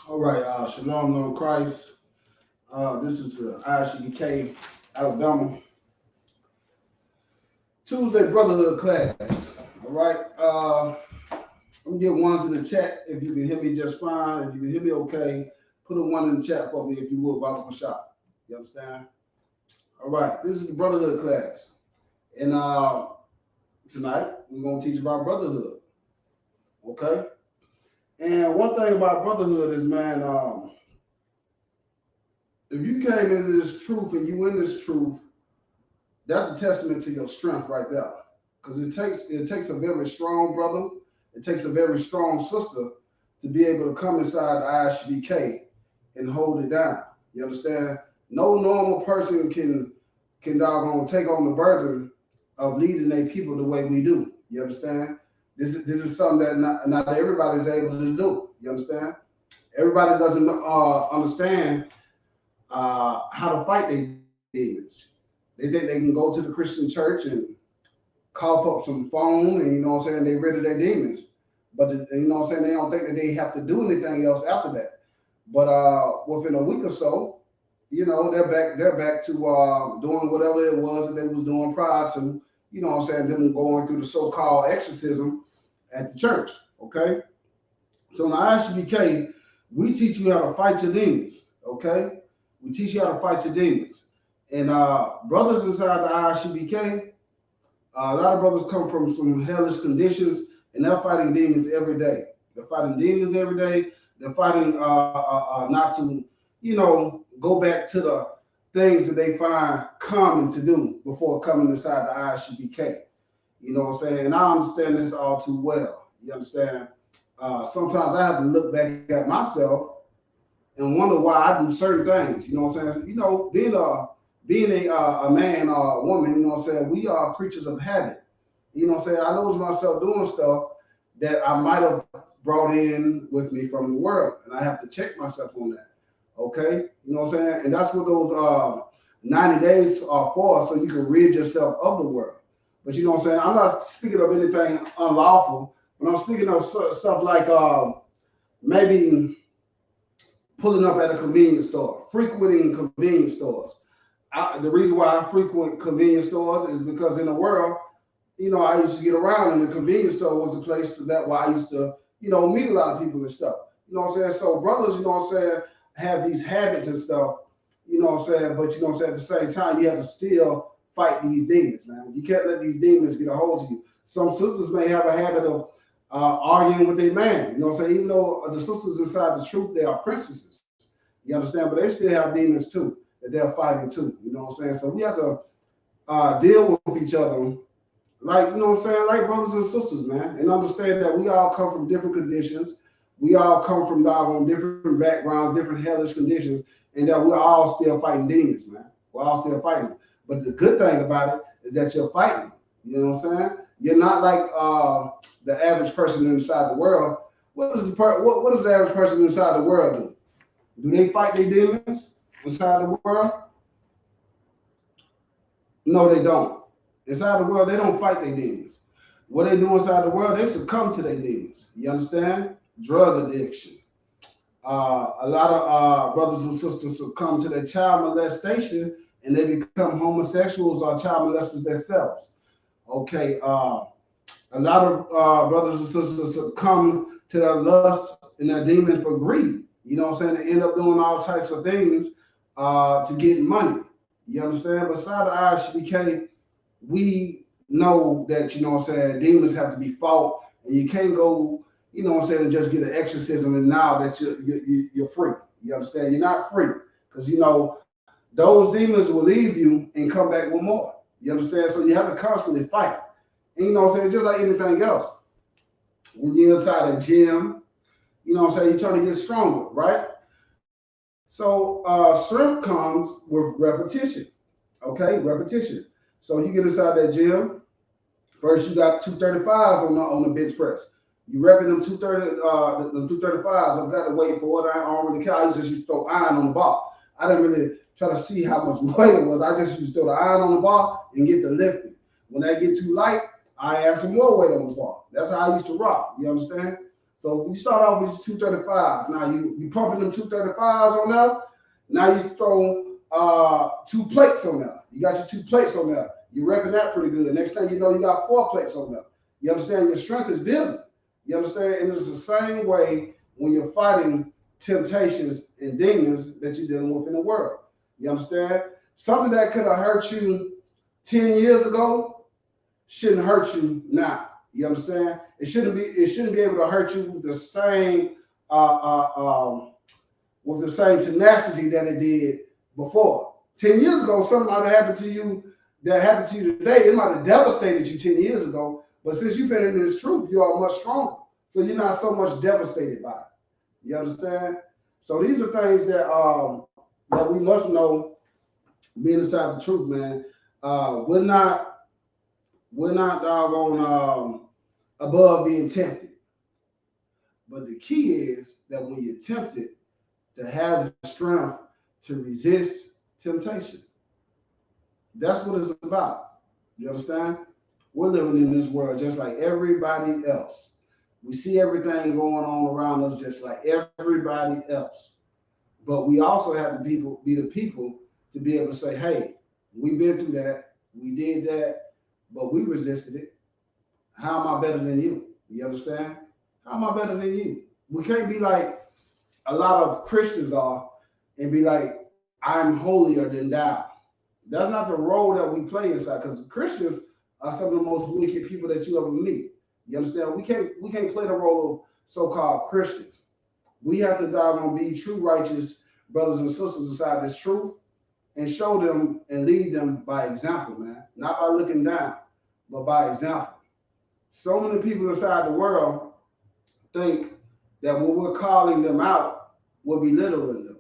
All right, Shalom, Lord Christ. This is Isupk, Alabama, Tuesday Brotherhood class. All right, I'm gonna get ones in the chat if you can hear me just fine. If you can hear me okay, put a one in the chat for me if you would, Bible shop. You understand? All right, this is the Brotherhood class, and tonight we're gonna teach about brotherhood. Okay, and one thing about brotherhood is, man, if you came into this truth and you in this truth, that's a testament to your strength right there. Because it takes a very strong brother, it takes a very strong sister to be able to come inside the ISBK and hold it down. You understand? No normal person can doggone take on the burden of leading their people the way we do. You understand? This is something that not everybody's able to do. You understand? Everybody doesn't understand how to fight their demons. They think they can go to the Christian church and cough up some foam and, you know what I'm saying, they rid of their demons. But, you know what I'm saying, they don't think that they have to do anything else after that. But within a week or so, you know, they're back to doing whatever it was that they was doing prior to, you know what I'm saying, them going through the so-called exorcism at the church, okay? So in the ISBK, we teach you how to fight your demons, okay? We teach you how to fight your demons. And brothers inside the ISBK, a lot of brothers come from some hellish conditions, and they're fighting demons every day. They're fighting demons every day. They're fighting not to, you know, go back to the things that they find common to do before coming inside the ISBK. You know what I'm saying? And I understand this all too well. You understand? Sometimes I have to look back at myself and wonder why I do certain things. You know what I'm saying? You know, being a man or a woman, you know what I'm saying, we are creatures of habit. You know what I'm saying? I notice myself doing stuff that I might have brought in with me from the world, and I have to check myself on that. Okay? You know what I'm saying? And that's what those 90 days are for, so you can rid yourself of the world. But you know what I'm saying? I'm not speaking of anything unlawful, but I'm speaking of stuff like maybe pulling up at a convenience store, frequenting convenience stores. The reason why I frequent convenience stores is because in the world, you know, I used to get around, and the convenience store was the place that where I used to, you know, meet a lot of people and stuff. You know what I'm saying? So brothers, you know what I'm saying, have these habits and stuff, you know what I'm saying, but you know what I'm saying, at the same time, you have to still fight these demons, man. You can't let these demons get a hold of you. Some sisters may have a habit of arguing with their man, you know what I'm saying, even though the sisters inside the truth, they are princesses. You understand? But they still have demons too that they're fighting too. You know what I'm saying? So we have to deal with each other like, you know what I'm saying, like brothers and sisters, man, and understand that we all come from different conditions. We all come from different backgrounds, different hellish conditions, and that we're all still fighting demons, man. We're all still fighting. But the good thing about it is that you're fighting. You know what I'm saying? You're not like the average person inside the world. What does the average person inside the world do? Do they fight their demons inside the world? No, they don't. Inside the world, they don't fight their demons. What they do inside the world, they succumb to their demons. You understand? Drug addiction. A lot of brothers and sisters succumb to their child molestation, and they become homosexuals or child molesters themselves. Okay. A lot of brothers and sisters succumb to their lust and their demon for greed. You know what I'm saying? They end up doing all types of things to get money. You understand? Beside the ISBK, we know that, you know what I'm saying, demons have to be fought, and you can't go, you know what I'm saying, and just get an exorcism and now that you're free. You understand? You're not free, because, you know, those demons will leave you and come back with more. You understand? So you have to constantly fight. And you know what I'm saying, just like anything else. When you're inside a gym, you know what I'm saying, you're trying to get stronger, right? So strength comes with repetition. Okay, repetition. So you get inside that gym. First, you got 235s on the bench press. You repping them 235s. I've got to wait for it. I don't really care. I just used to throw iron on the bar. I didn't really try to see how much weight it was. I just used to throw the iron on the bar and get to lifting. When that get too light, I add some more weight on the bar. That's how I used to rock. You understand? So you start off with your 235s. Now you pumping them 235s on there. Now you throw 2 plates on there. You got your 2 plates on there. You're repping that pretty good. Next thing you know, you got 4 plates on there. You understand? Your strength is building. You understand? And it's the same way when you're fighting temptations and demons that you're dealing with in the world. You understand? Something that could have hurt you 10 years ago shouldn't hurt you now. You understand? It shouldn't be able to hurt you with the same tenacity that it did before. 10 years ago, something might have happened to you that happened to you today. It might have devastated you 10 years ago, but since you've been in this truth, you are much stronger. So you're not so much devastated by it. You understand? So these are things that that we must know being inside the truth, man. We're not doggone above being tempted. But the key is that when you're tempted, to have the strength to resist temptation. That's what it's about. You understand? We're living in this world just like everybody else. We see everything going on around us just like everybody else. But we also have to be the people to be able to say, hey, we've been through that. We did that, but we resisted it. How am I better than you? You understand? How am I better than you? We can't be like a lot of Christians are and be like, I'm holier than thou. That's not the role that we play inside, because Christians are some of the most wicked people that you ever meet. You understand? We can't play the role of so-called Christians. We have to be true righteous brothers and sisters inside this truth and show them and lead them by example, man. Not by looking down, but by example. So many people inside the world think that when we're calling them out, we're belittling them.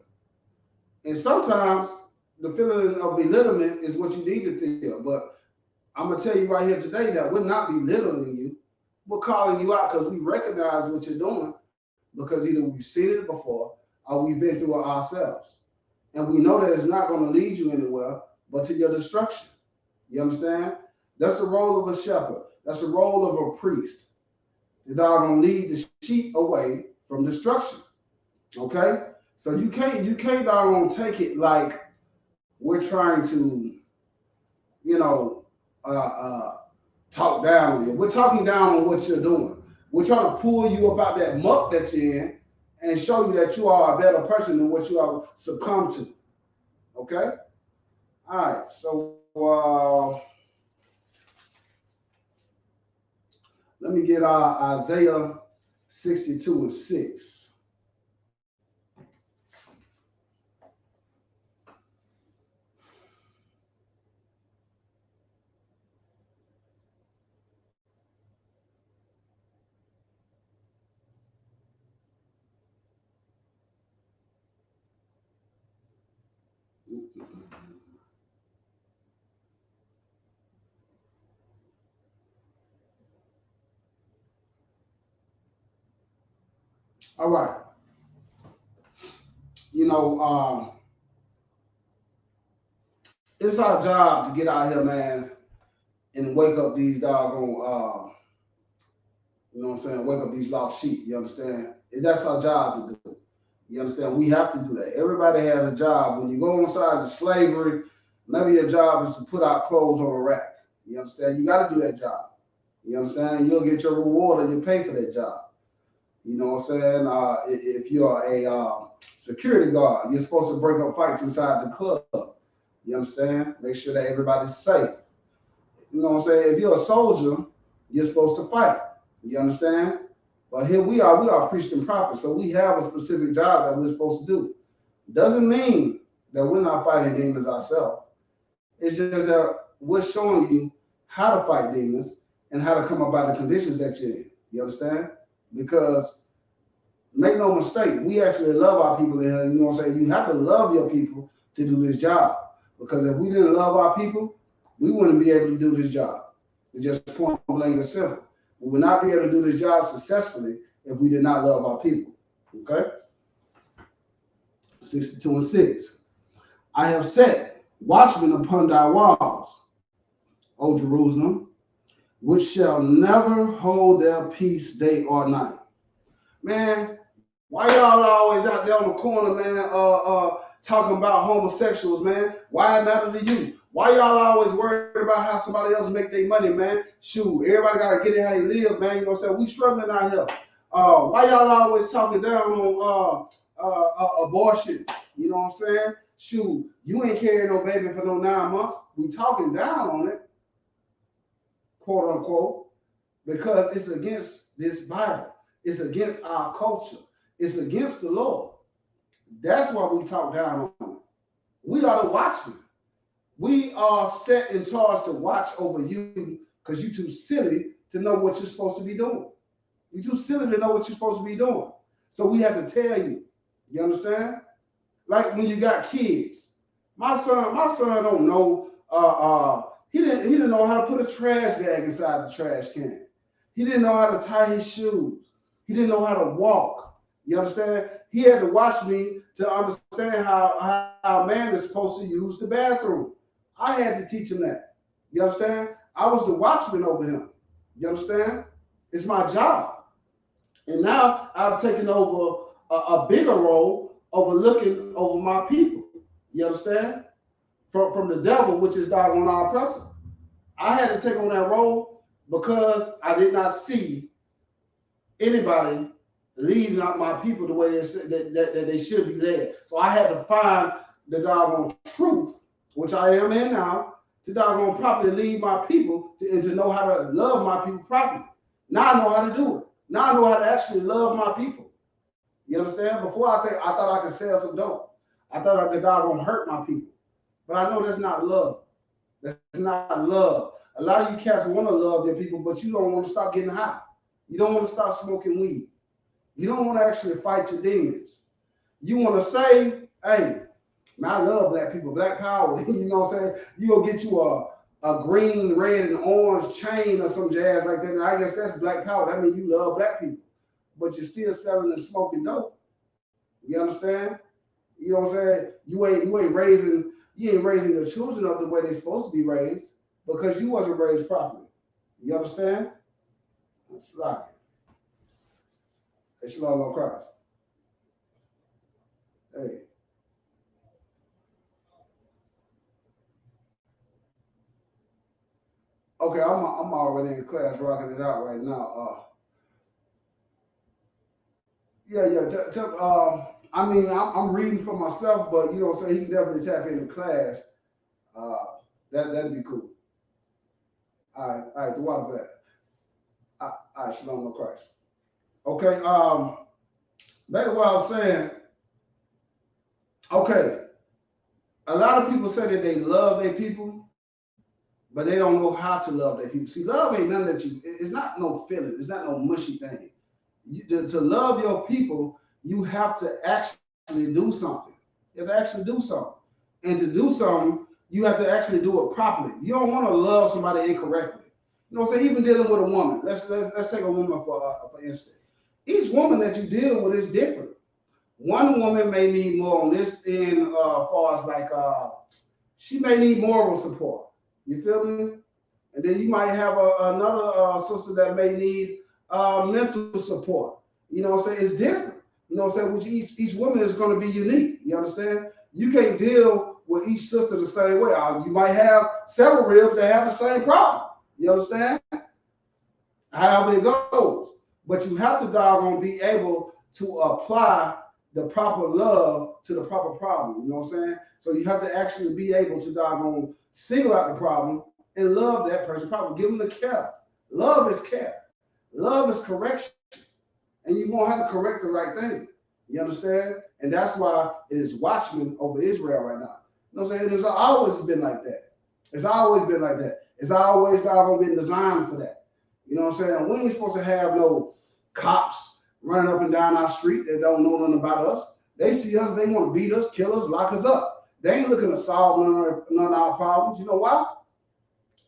And sometimes the feeling of belittlement is what you need to feel. But I'm going to tell you right here today that we're not belittling you. We're calling you out because we recognize what you're doing, because either we've seen it before or we've been through it ourselves. And we know that it's not going to lead you anywhere but to your destruction. You understand? That's the role of a shepherd. That's the role of a priest. The dog going to lead the sheep away from destruction. Okay? So you can't doggone take it like we're trying to, talk down on you. We're talking down on what you're doing. We're trying to pull you up out that muck that you're in and show you that you are a better person than what you have succumbed to. Okay? All right. So let me get Isaiah 62:6. All right. It's our job to get out here, man, and wake up these doggone, wake up these lost sheep. You understand? That's our job to do. You understand? We have to do that. Everybody has a job. When you go inside the slavery, maybe your job is to put out clothes on a rack. You understand? You got to do that job. You understand? You'll get your reward and you pay for that job. You know what I'm saying? If you're a security guard, you're supposed to break up fights inside the club. You understand? Make sure that everybody's safe. You know what I'm saying? If you're a soldier, you're supposed to fight. You understand? But here we are priests and prophets, so we have a specific job that we're supposed to do. Doesn't mean that we're not fighting demons ourselves. It's just that we're showing you how to fight demons and how to come about the conditions that you're in. You understand? Because make no mistake, we actually love our people in here. You know what I'm saying? You have to love your people to do this job. Because if we didn't love our people, we wouldn't be able to do this job. It's just point blank and simple. We would not be able to do this job successfully if we did not love our people. Okay? 62:6. I have set watchmen upon thy walls, O Jerusalem, which shall never hold their peace day or night. Man, why y'all always out there on the corner, man, talking about homosexuals, man? Why it matter to you? Why y'all always worried about how somebody else make their money, man? Shoot, everybody gotta get it how they live, man. You know what I'm saying? We struggling out here. Why y'all always talking down on abortion? You know what I'm saying? Shoot, you ain't carrying no baby for no 9 months. We talking down on it, quote unquote, because it's against this Bible. It's against our culture. It's against the Lord. That's why we talk down on it. We are the watchmen. We are set in charge to watch over you because you're too silly to know what you're supposed to be doing. You're too silly to know what you're supposed to be doing. So we have to tell you. You understand? Like when you got kids. My son don't know. He didn't know how to put a trash bag inside the trash can. He didn't know how to tie his shoes. He didn't know how to walk. You understand? He had to watch me to understand how a man is supposed to use the bathroom. I had to teach him that. You understand? I was the watchman over him. You understand? It's my job. And now I've taken over a bigger role over looking over my people. You understand? From the devil, which is doggone our oppressor. I had to take on that role because I did not see anybody leading out my people the way that they should be led. So I had to find the doggone truth, which I am in now, to doggone properly lead my people and to know how to love my people properly. Now I know how to do it. Now I know how to actually love my people. You understand? Before I thought I could sell some dope. I thought I could doggone hurt my people. But I know that's not love. That's not love. A lot of you cats want to love your people, but you don't want to stop getting high. You don't want to stop smoking weed. You don't want to actually fight your demons. You want to say, hey, man, I love black people, black power. You know what I'm saying? You go get you a green, red, and orange chain or some jazz like that. And I guess that's black power. That means you love black people. But you're still selling and smoking dope. You understand? You know what I'm saying? You ain't raising your children up the way they're supposed to be raised because you wasn't raised properly. You understand? It's like it's Shalom on Christ. Hey. Okay, I'm already in class rocking it out right now. I mean, I'm reading for myself, but you know, so he can definitely tap into class. Uh, that'd be cool. All right, the water for that. All right, Shalom on Christ. Okay, back to what I was saying. Okay, a lot of people say that they love their people, but they don't know how to love their people. See, love ain't nothing it's not no feeling. It's not no mushy thing. To love your people, you have to actually do something. You have to actually do something. And to do something, you have to actually do it properly. You don't want to love somebody incorrectly. You know what I'm saying? Even dealing with a woman. Let's take a woman for instance. Each woman that you deal with is different. One woman may need more on this end, as far as like she may need moral support. You feel me? And then you might have another sister that may need mental support. You know what I'm saying? It's different. You know what I'm saying? Which each woman is going to be unique. You understand? You can't deal with each sister the same way. You might have several ribs that have the same problem. You understand? However it goes. But you have to doggone be able to apply the proper love to the proper problem. You know what I'm saying? So you have to actually be able to doggone single out the problem and love that person properly. Give them the care. Love is care. Love is correction. And you won't have to correct the right thing. You understand? And that's why it is watchmen over Israel right now. You know what I'm saying? It's always been like that. It's always been like that. It's always been designed for that. You know what I'm saying? We ain't supposed to have no cops running up and down our street that don't know nothing about us. They see us, they want to beat us, kill us, lock us up. They ain't looking to solve none of our problems. You know why?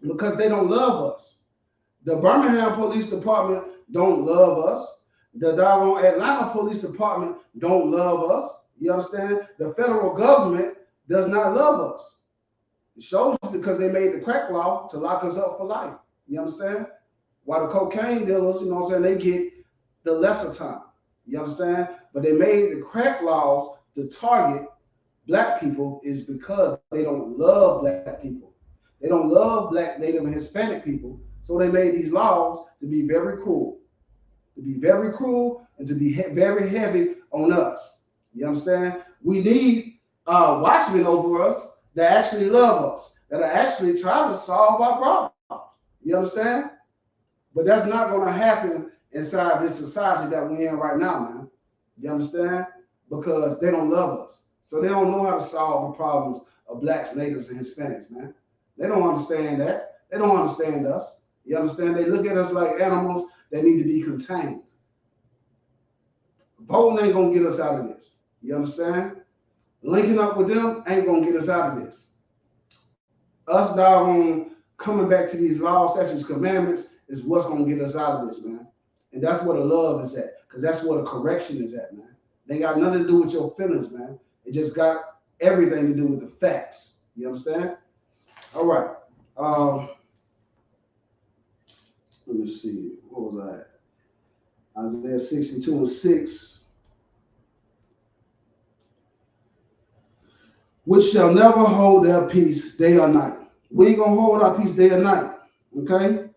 Because they don't love us. The Birmingham Police Department don't love us. The doggone Atlanta Police Department don't love us. You understand? The federal government does not love us. It shows you because they made the crack law to lock us up for life. You understand? While the cocaine dealers, you know what I'm saying, they get the lesser time. You understand? But they made the crack laws to target black people is because they don't love black people. They don't love black, native, and Hispanic people. So they made these laws to be very cruel, and to be very heavy on us. You understand? We need watchmen over us that actually love us, that are actually trying to solve our problems. You understand? But that's not going to happen inside this society that we're in right now, man. You understand? Because they don't love us. So they don't know how to solve the problems of blacks, natives, and Hispanics, man. They don't understand that. They don't understand us. You understand? They look at us like animals that need to be contained. Voting ain't going to get us out of this. You understand? Linking up with them ain't going to get us out of this. Us, doggone, coming back to these laws, statutes, commandments is what's going to get us out of this, man. And that's where the love is at, because that's where the correction is at, man. They got nothing to do with your feelings, man. It just got everything to do with the facts. You understand? All right. Let me see. What was I at? Isaiah 62:6. Which shall never hold their peace day or night. We ain't going to hold our peace day or night. Okay?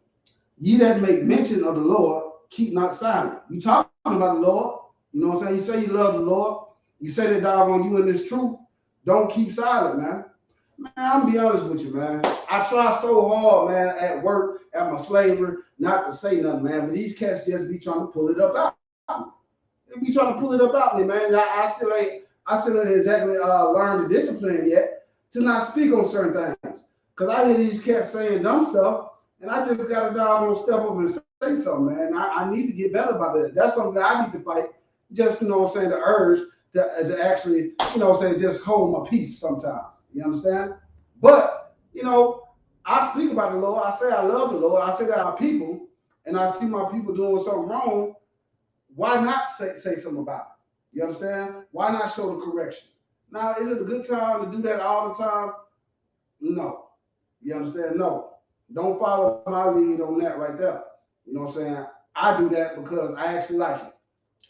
Ye that make mention of the Lord, keep not silent. You talking about the Lord. You know what I'm saying? You say you love the Lord. You say that doggone you in this truth. Don't keep silent, man. Man, I'm gonna be honest with you, man. I try so hard, man, at work, at my slavery, not to say nothing, man. But these cats just be trying to pull it up out. They be trying to pull it up out me, man. I still ain't exactly learned the discipline yet to not speak on certain things. Cause I hear these cats saying dumb stuff, and I just gotta doggone step up and say something, man. I need to get better about it. That's something that I need to fight. Just, you know what I'm saying, the urge to actually, you know what I'm saying, just hold my peace sometimes. You understand? But, you know, I speak about the Lord. I say I love the Lord. I say that our people, and I see my people doing something wrong. Why not say something about it? You understand? Why not show the correction? Now, is it a good time to do that all the time? No. You understand? No. Don't follow my lead on that right there. You know what I'm saying? I do that because I actually like it.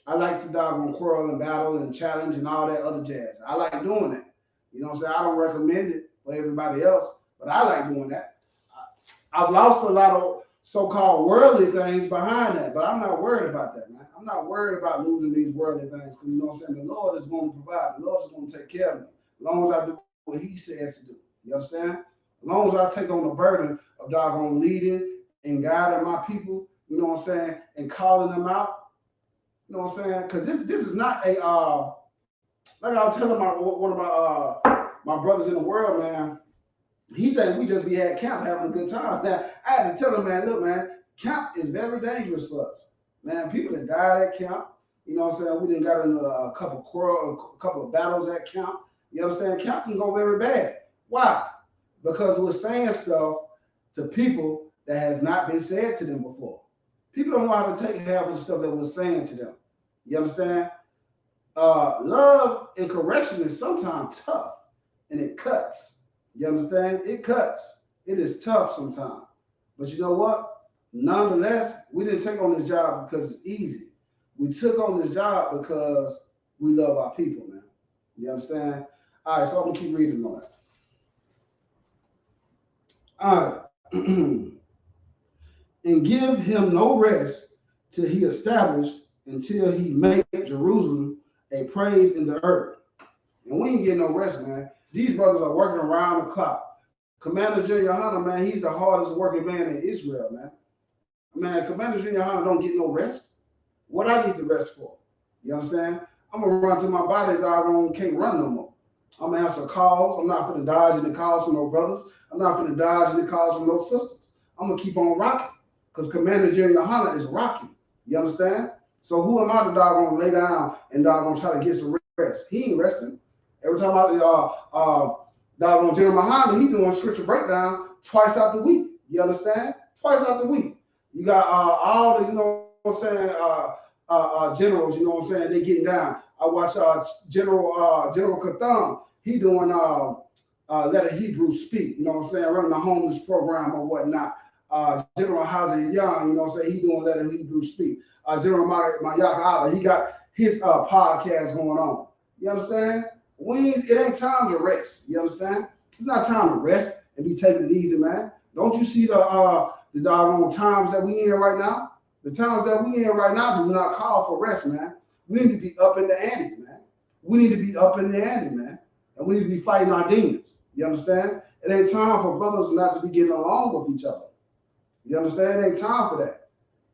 I like to doggone quarrel and battle and challenge and all that other jazz. I like doing that. You know what I'm saying? I don't recommend it for everybody else, but I like doing that. I've lost a lot of so-called worldly things behind that, but I'm not worried about that, man. I'm not worried about losing these worldly things because, you know what I'm saying, the Lord is going to provide. The Lord is going to take care of me as long as I do what he says to do. You understand? As long as I take on the burden of doggone leading and guiding my people, you know what I'm saying, and calling them out. You know what I'm saying? Because this is not a like I was telling one of my brothers in the world, man. He think we just be at camp having a good time. Now I had to tell him, man, look, man, camp is very dangerous for us, man. People that died at camp. You know what I'm saying? We didn't got in a couple of battles at camp. You understand? Camp can go very bad. Why? Because we're saying stuff to people that has not been said to them before. People don't know how to take half of the stuff that we're saying to them. You understand? Love and correction is sometimes tough, and it cuts. You understand? It cuts. It is tough sometimes. But you know what? Nonetheless, we didn't take on this job because it's easy. We took on this job because we love our people, man. You understand? All right, so I'm going to keep reading on that. All right. And give him no rest till he established, until he make Jerusalem a praise in the earth. And we ain't getting no rest, man. These brothers are working around the clock. Commander Junior Hunter, man, he's the hardest working man in Israel, man. Man, Commander Junior Hunter don't get no rest. What I need to rest for? You understand? I'm gonna run to my body, doggone, can't run no more. I'm gonna answer calls. I'm not finna dodge any calls from no brothers. I'm not finna dodge any calls from no sisters. I'm gonna keep on rocking, because Commander Junior Hunter is rocking. You understand? So who am I to doggone lay down and doggone try to get some rest? He ain't resting. Every time doggone General Muhammad, he doing scripture breakdown twice out the week. You understand? Twice out the week. You got all the, you know what I'm saying, generals, you know what I'm saying, they getting down. I watch General Katham, he doing Let a Hebrew Speak, you know what I'm saying, running the homeless program or whatnot. General Hazi Young, you know what I'm saying, he doing Let a Hebrew Speak. General Mayak Allah, he got his podcast going on. You understand? It ain't time to rest. You understand? It's not time to rest and be taking it easy, man. Don't you see the doggone times that we in right now? The times that we in right now do not call for rest, man. We need to be up in the ante, man. We need to be up in the ante, man. And we need to be fighting our demons. You understand? It ain't time for brothers not to be getting along with each other. You understand? It ain't time for that.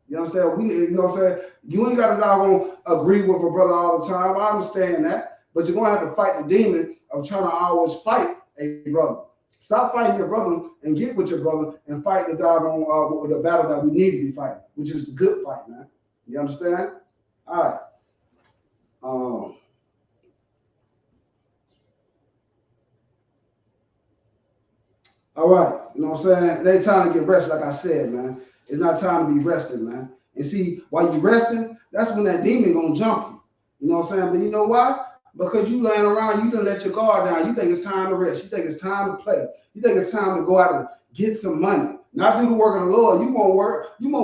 You understand? You know what I'm saying? You ain't got to doggone agree with a brother all the time. I understand that. But you're going to have to fight the demon of trying to always fight a brother. Stop fighting your brother and get with your brother and fight the doggone the battle that we need to be fighting, which is the good fight, man. You understand? All right. All right. You know what I'm saying? It ain't time to get rest, like I said, man. It's not time to be resting, man. And see, while you resting, that's when that demon gonna jump you. You know what I'm saying? But you know why? Because you laying around, you done let your guard down. You think it's time to rest. You think it's time to play. You think it's time to go out and get some money. Not do the work of the Lord. You more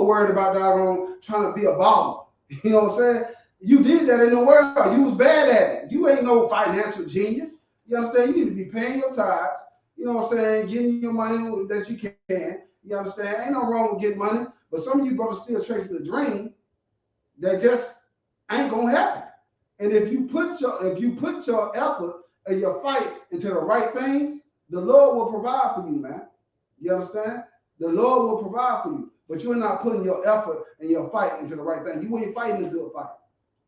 worried about doggone trying to be a baller. You know what I'm saying? You did that in the world. You was bad at it. You ain't no financial genius. You understand? You need to be paying your tithes. You know what I'm saying? Getting your money that you can. You understand? Ain't no wrong with getting money. But some of you brothers still chasing the dream that just ain't gonna happen. And if you put your effort and your fight into the right things, the Lord will provide for you, man. You understand? The Lord will provide for you. But you're not putting your effort and your fight into the right thing. You ain't fighting a good fight.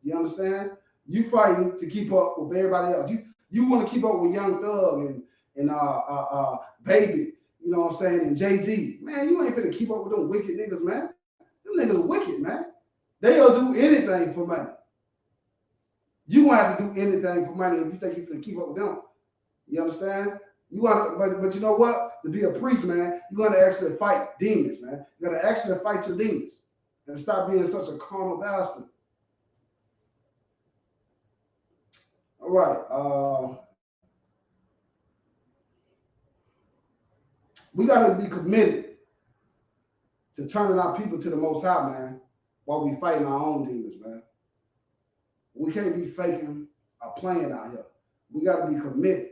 You understand? You fighting to keep up with everybody else. You want to keep up with Young Thug and Baby, you know what I'm saying, and Jay-Z. Man, you ain't finna keep up with them wicked niggas, man. Them niggas are wicked, man. They'll do anything for money. You gonna have to do anything for money if you think you're gonna keep up with them. You understand? You want to, but you know what? To be a priest, man, you gotta actually fight demons, man. You gotta actually fight your demons and stop being such a carnal bastard. All right. We gotta be committed to turning our people to the Most High, man, while we fighting our own demons, man. We can't be faking or playing out here. We got to be committed.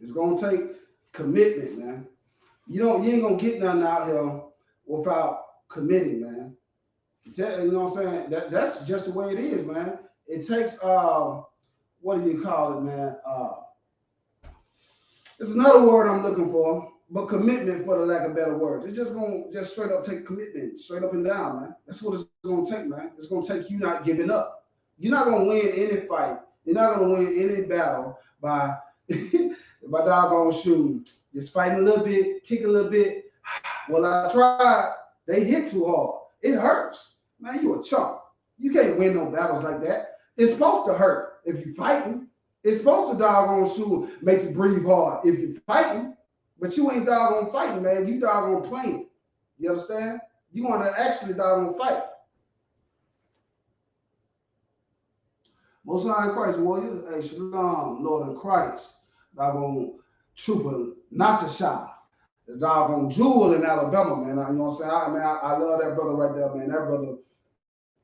It's going to take commitment, man. You ain't going to get nothing out here without committing, man. You know what I'm saying? That's just the way it is, man. It takes, what do you call it, man? It's another word I'm looking for, but commitment for the lack of better words. It's just going to straight up take commitment, straight up and down, man. That's what it's going to take, man. It's going to take you not giving up. You're not going to win any fight. You're not going to win any battle by doggone shooting. Just fighting a little bit, kick a little bit. Well, I tried. They hit too hard. It hurts. Man, you a chump. You can't win no battles like that. It's supposed to hurt if you're fighting. It's supposed to doggone shoot, make you breathe hard if you're fighting. But you ain't doggone fighting, man. You doggone playing. You understand? You want to actually doggone fight. Most High in Christ, warriors. Hey, Shalom, Lord in Christ. Doggone trooper, not to shy. The doggone jewel in Alabama, man. You know what I'm saying? I love that brother right there, man. That brother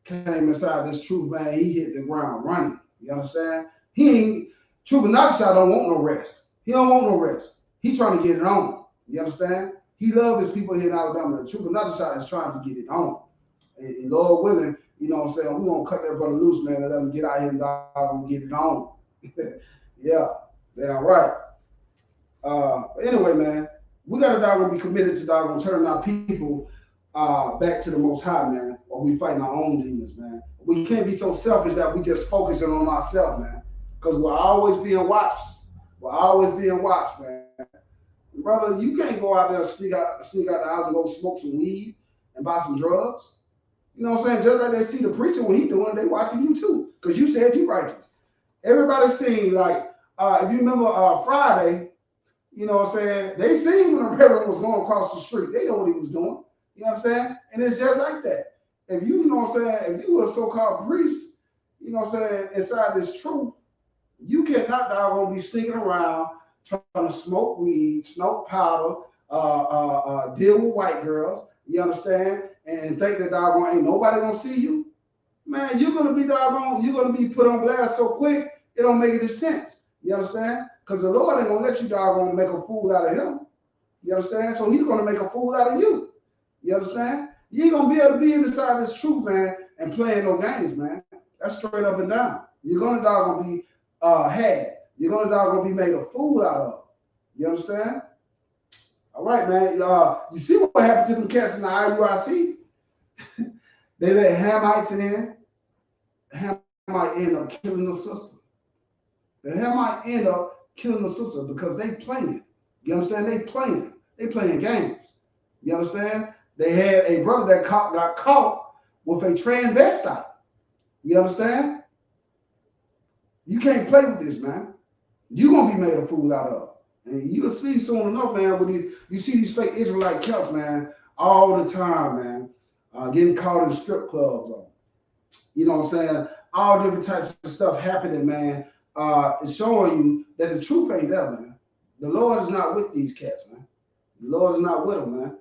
came inside this truth, man. He hit the ground running. You understand? Trooper not to shy don't want no rest. He don't want no rest. He trying to get it on. You understand? He loves his people here in Alabama. The Trooper Another Shot is trying to get it on. And Lord willing, you know what I'm saying, we're going to cut that brother loose, man, and let him get out here and get it on. Yeah, damn right. But anyway, man, we got to doggone be committed to doggone turning our people back to the Most High, man, while we fighting our own demons, man. We can't be so selfish that we just focusing on ourselves, man, because we're always being watched. We're always being watched, man. Brother, you can't go out there and sneak out the house and go smoke some weed and buy some drugs. You know what I'm saying? Just like they see the preacher when he doing it, they watching you too. Because you said you righteous. Everybody's seen, like, if you remember Friday, you know what I'm saying? They seen when the reverend was going across the street. They know what he was doing. You understand? And it's just like that. If you know what I'm saying, if you were a so-called priest, you know what I'm saying, inside this truth, you cannot doggone be sneaking around trying to smoke weed, smoke powder, deal with white girls, you understand? And think that doggone ain't nobody gonna see you. man, you're gonna be doggone, you're gonna be put on blast so quick, it don't make any sense. You understand? Because the Lord ain't gonna let you doggone make a fool out of him. You understand? So he's gonna make a fool out of you. You understand? You ain't gonna be able to be inside this truth, man, and playing no games, man. That's straight up and down. You're gonna doggone be had. You're gonna doggone be made a fool out of. You understand? All right, man. You see what happened to them cats in the IUIC? They let Hamites in. Hamite end up killing the sister. The Hamite end up killing the sister because they playing. You understand? They playing. They playing games. You understand? They had a brother that got caught with a transvestite. You understand? You can't play with this, man. You're going to be made a fool out of. And you'll see soon enough, man, when you see these fake Israelite cats, man, all the time, man, getting caught in strip clubs. You know what I'm saying? All different types of stuff happening, man. It's showing you that the truth ain't there, man. The Lord is not with these cats, man. The Lord is not with them, man.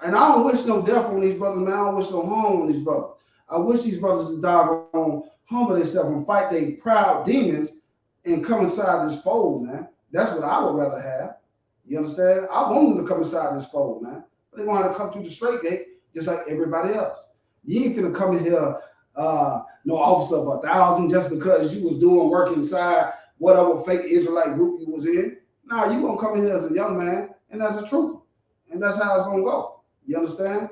And I don't wish no death on these brothers, man. I don't wish no harm on these brothers. I wish these brothers to doggone humble themselves and fight their proud demons and come inside this fold, man. That's what I would rather have. You understand? I want them to come inside this fold, man. But they're going to have to come through the straight gate just like everybody else. You ain't finna come in here, no officer of 1,000 just because you was doing work inside whatever fake Israelite group you was in. Nah, you gonna come in here as a young man and as a trooper. And that's how it's gonna go. You understand?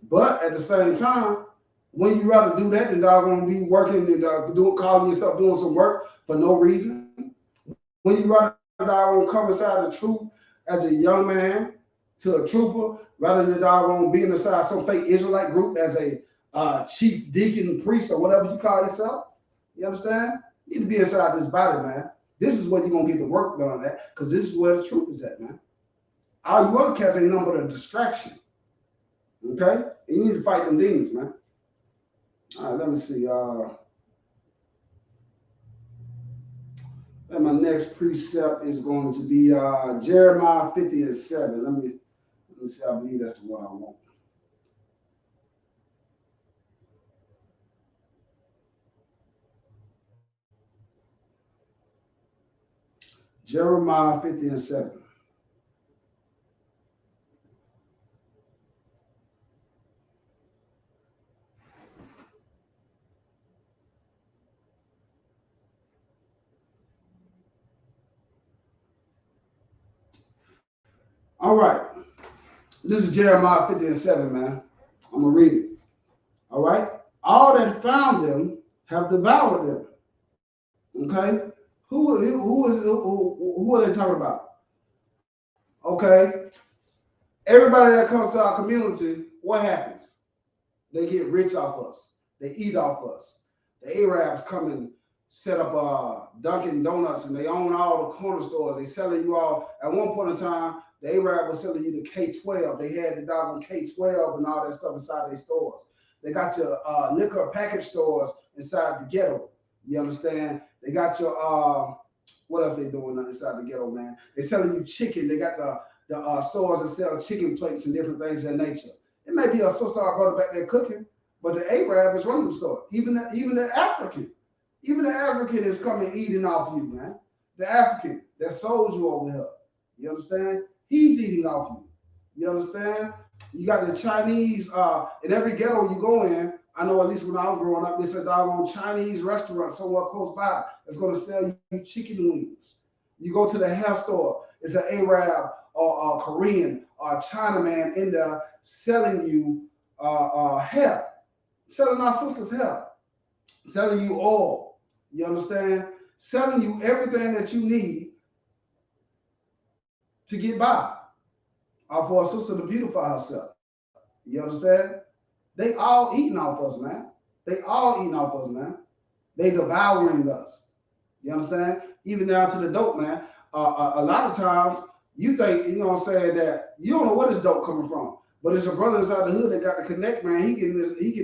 But at the same time, when you rather do that than doggone be working and calling yourself doing some work for no reason, when you rather doggone come inside the truth as a young man to a trooper, rather than doggone being inside some fake Israelite group as a chief deacon, priest, or whatever you call yourself, you understand? You need to be inside this body, man. This is where you're gonna get the work done at, because this is where the truth is at, man. All you other cats ain't nothing but a distraction. Okay? And you need to fight them demons, man. All right, let me see. And my next precept is going to be Jeremiah 50:7. Let me see. I believe that's the one I want. Jeremiah 50:7. All right. This is Jeremiah 50:7, man. I'm going to read it. All right. All that found them have devoured them. Okay. Who are they talking about? Okay. Everybody that comes to our community, what happens? They get rich off us. They eat off us. The Arabs come and set up Dunkin' Donuts, and they own all the corner stores. They selling you all. At one point in time, the Arab was selling you the K12. They had the doggone K12 and all that stuff inside their stores. They got your liquor package stores inside the ghetto. You understand? They got your what else they doing inside the ghetto, man? They selling you chicken. They got the stores that sell chicken plates and different things of that nature. It may be a sister or brother back there cooking, but the Arab is running the store. Even the African is coming eating off you, man. The African that sold you over here. You understand? He's eating off you. You understand? You got the Chinese, in every ghetto you go in, I know at least when I was growing up, there's a doggone Chinese restaurant somewhere close by that's going to sell you chicken wings. You go to the hair store, it's an Arab or a Korean or a Chinaman in there selling you hair, selling our sisters hair, selling you oil. You understand? Selling you everything that you need to get by, or for a sister to beautify herself. You understand? They all eating off us, man. They all eating off us, man. They devouring us. You understand? Even down to the dope, man. A lot of times you think, you know what I'm saying, that you don't know where this dope coming from. But it's a brother inside the hood that got the connect, man. He getting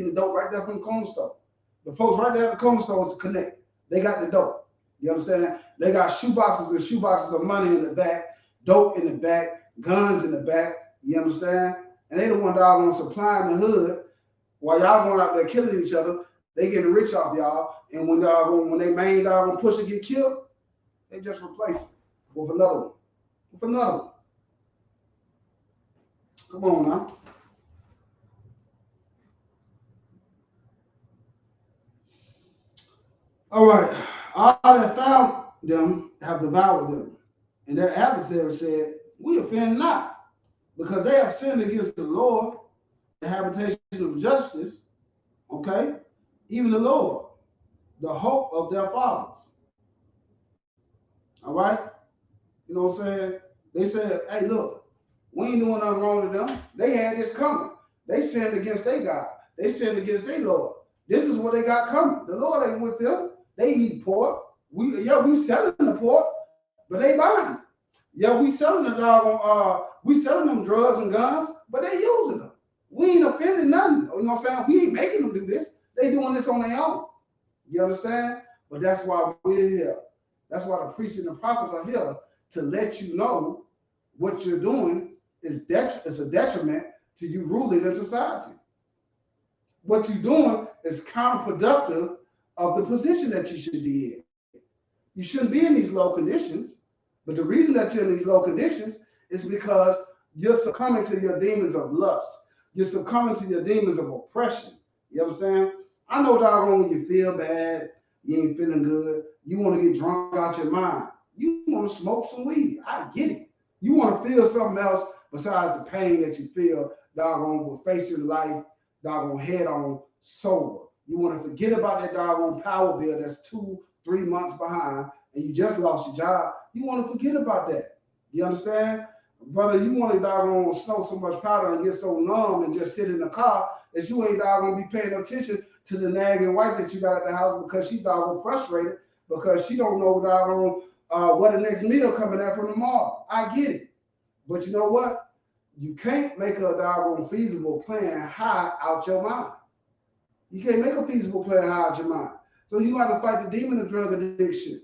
the dope right there from the corner store. The folks right there at the corner store is to connect. They got the dope. You understand? They got shoeboxes and shoeboxes of money in the back, dope in the back, guns in the back. You understand? And they the one doggone supplying the hood while y'all going out there killing each other. They getting rich off y'all. And when they main doggone pusher get killed, they just replace it with another one. With another one. Come on now. All right. All that found them have devoured them. And their adversary said, we offend not, because they have sinned against the Lord, the habitation of justice, okay? Even the Lord, the hope of their fathers. All right? You know what I'm saying? They said, hey, look, we ain't doing nothing wrong to them. They had this coming. They sinned against their God. They sinned against their Lord. This is what they got coming. The Lord ain't with them. They eat pork. We selling the pork, but they buying it. Yeah, we selling the doggone, we selling them drugs and guns, but they using them. We ain't offending nothing. You know what I'm saying? We ain't making them do this. They doing this on their own. You understand? But that's why we're here. That's why the priests and the prophets are here, to let you know what you're doing is a detriment to you ruling a society. What you're doing is counterproductive of the position that you should be in. You shouldn't be in these low conditions, but the reason that you're in these low conditions is because you're succumbing to your demons of lust. You're succumbing to your demons of oppression. You understand? I know, doggone, when you feel bad, you ain't feeling good, you want to get drunk out your mind. You want to smoke some weed. I get it. You want to feel something else besides the pain that you feel, doggone, with facing life, doggone, head on, sober. You want to forget about that doggone power bill that's 2-3 months behind, and you just lost your job. You want to forget about that. You understand? Brother, you want to doggone smoke so much powder and get so numb and just sit in the car that you ain't doggone be paying attention to the nagging wife that you got at the house, because she's doggone frustrated because she don't know doggone what the next meal coming at from tomorrow. I get it. But you know what? You can't make a doggone feasible plan high out your mind. You can't make a feasible plan high out your mind. So you got to fight the demon of drug addiction.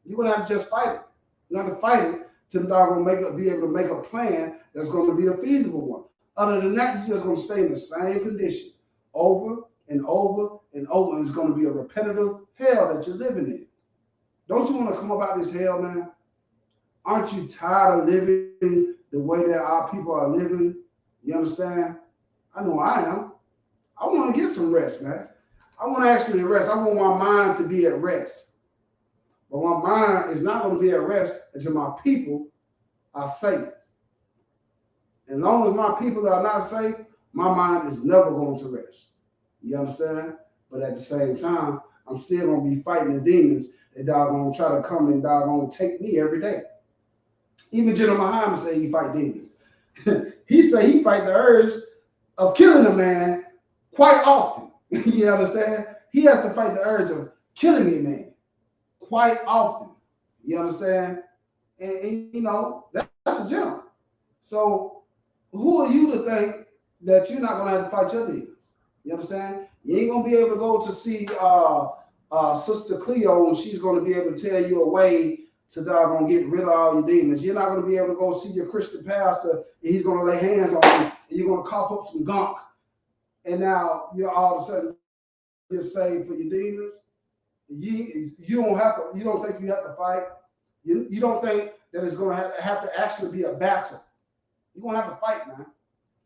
You're going to have to just fight it. You have to fight it to doggone be able to make a plan that's going to be a feasible one. Other than that, you're just going to stay in the same condition over and over and over. And it's going to be a repetitive hell that you're living in. Don't you want to come up out this hell, man? Aren't you tired of living the way that our people are living? You understand? I know I am. I want to get some rest, man. I want to actually rest. I want my mind to be at rest. But my mind is not going to be at rest until my people are safe. As long as my people are not safe, my mind is never going to rest. You understand? But at the same time, I'm still going to be fighting the demons that doggone try to come and doggone take me every day. Even General Muhammad say he fight demons. He say he fight the urge of killing a man quite often. You understand? He has to fight the urge of killing a man quite often. You understand? And you know, that's a general. So who are you to think that you're not going to have to fight your demons? You understand? You ain't going to be able to go to see Sister Cleo, and she's going to be able to tell you a way to doggone get rid of all your demons. You're not going to be able to go see your Christian pastor, and he's going to lay hands on you, and you're going to cough up some gunk, and now you're all of a sudden you're saved for your demons. You don't have to. You don't think you have to fight. You don't think that it's going to have to actually be a battle. You're going to have to fight, man.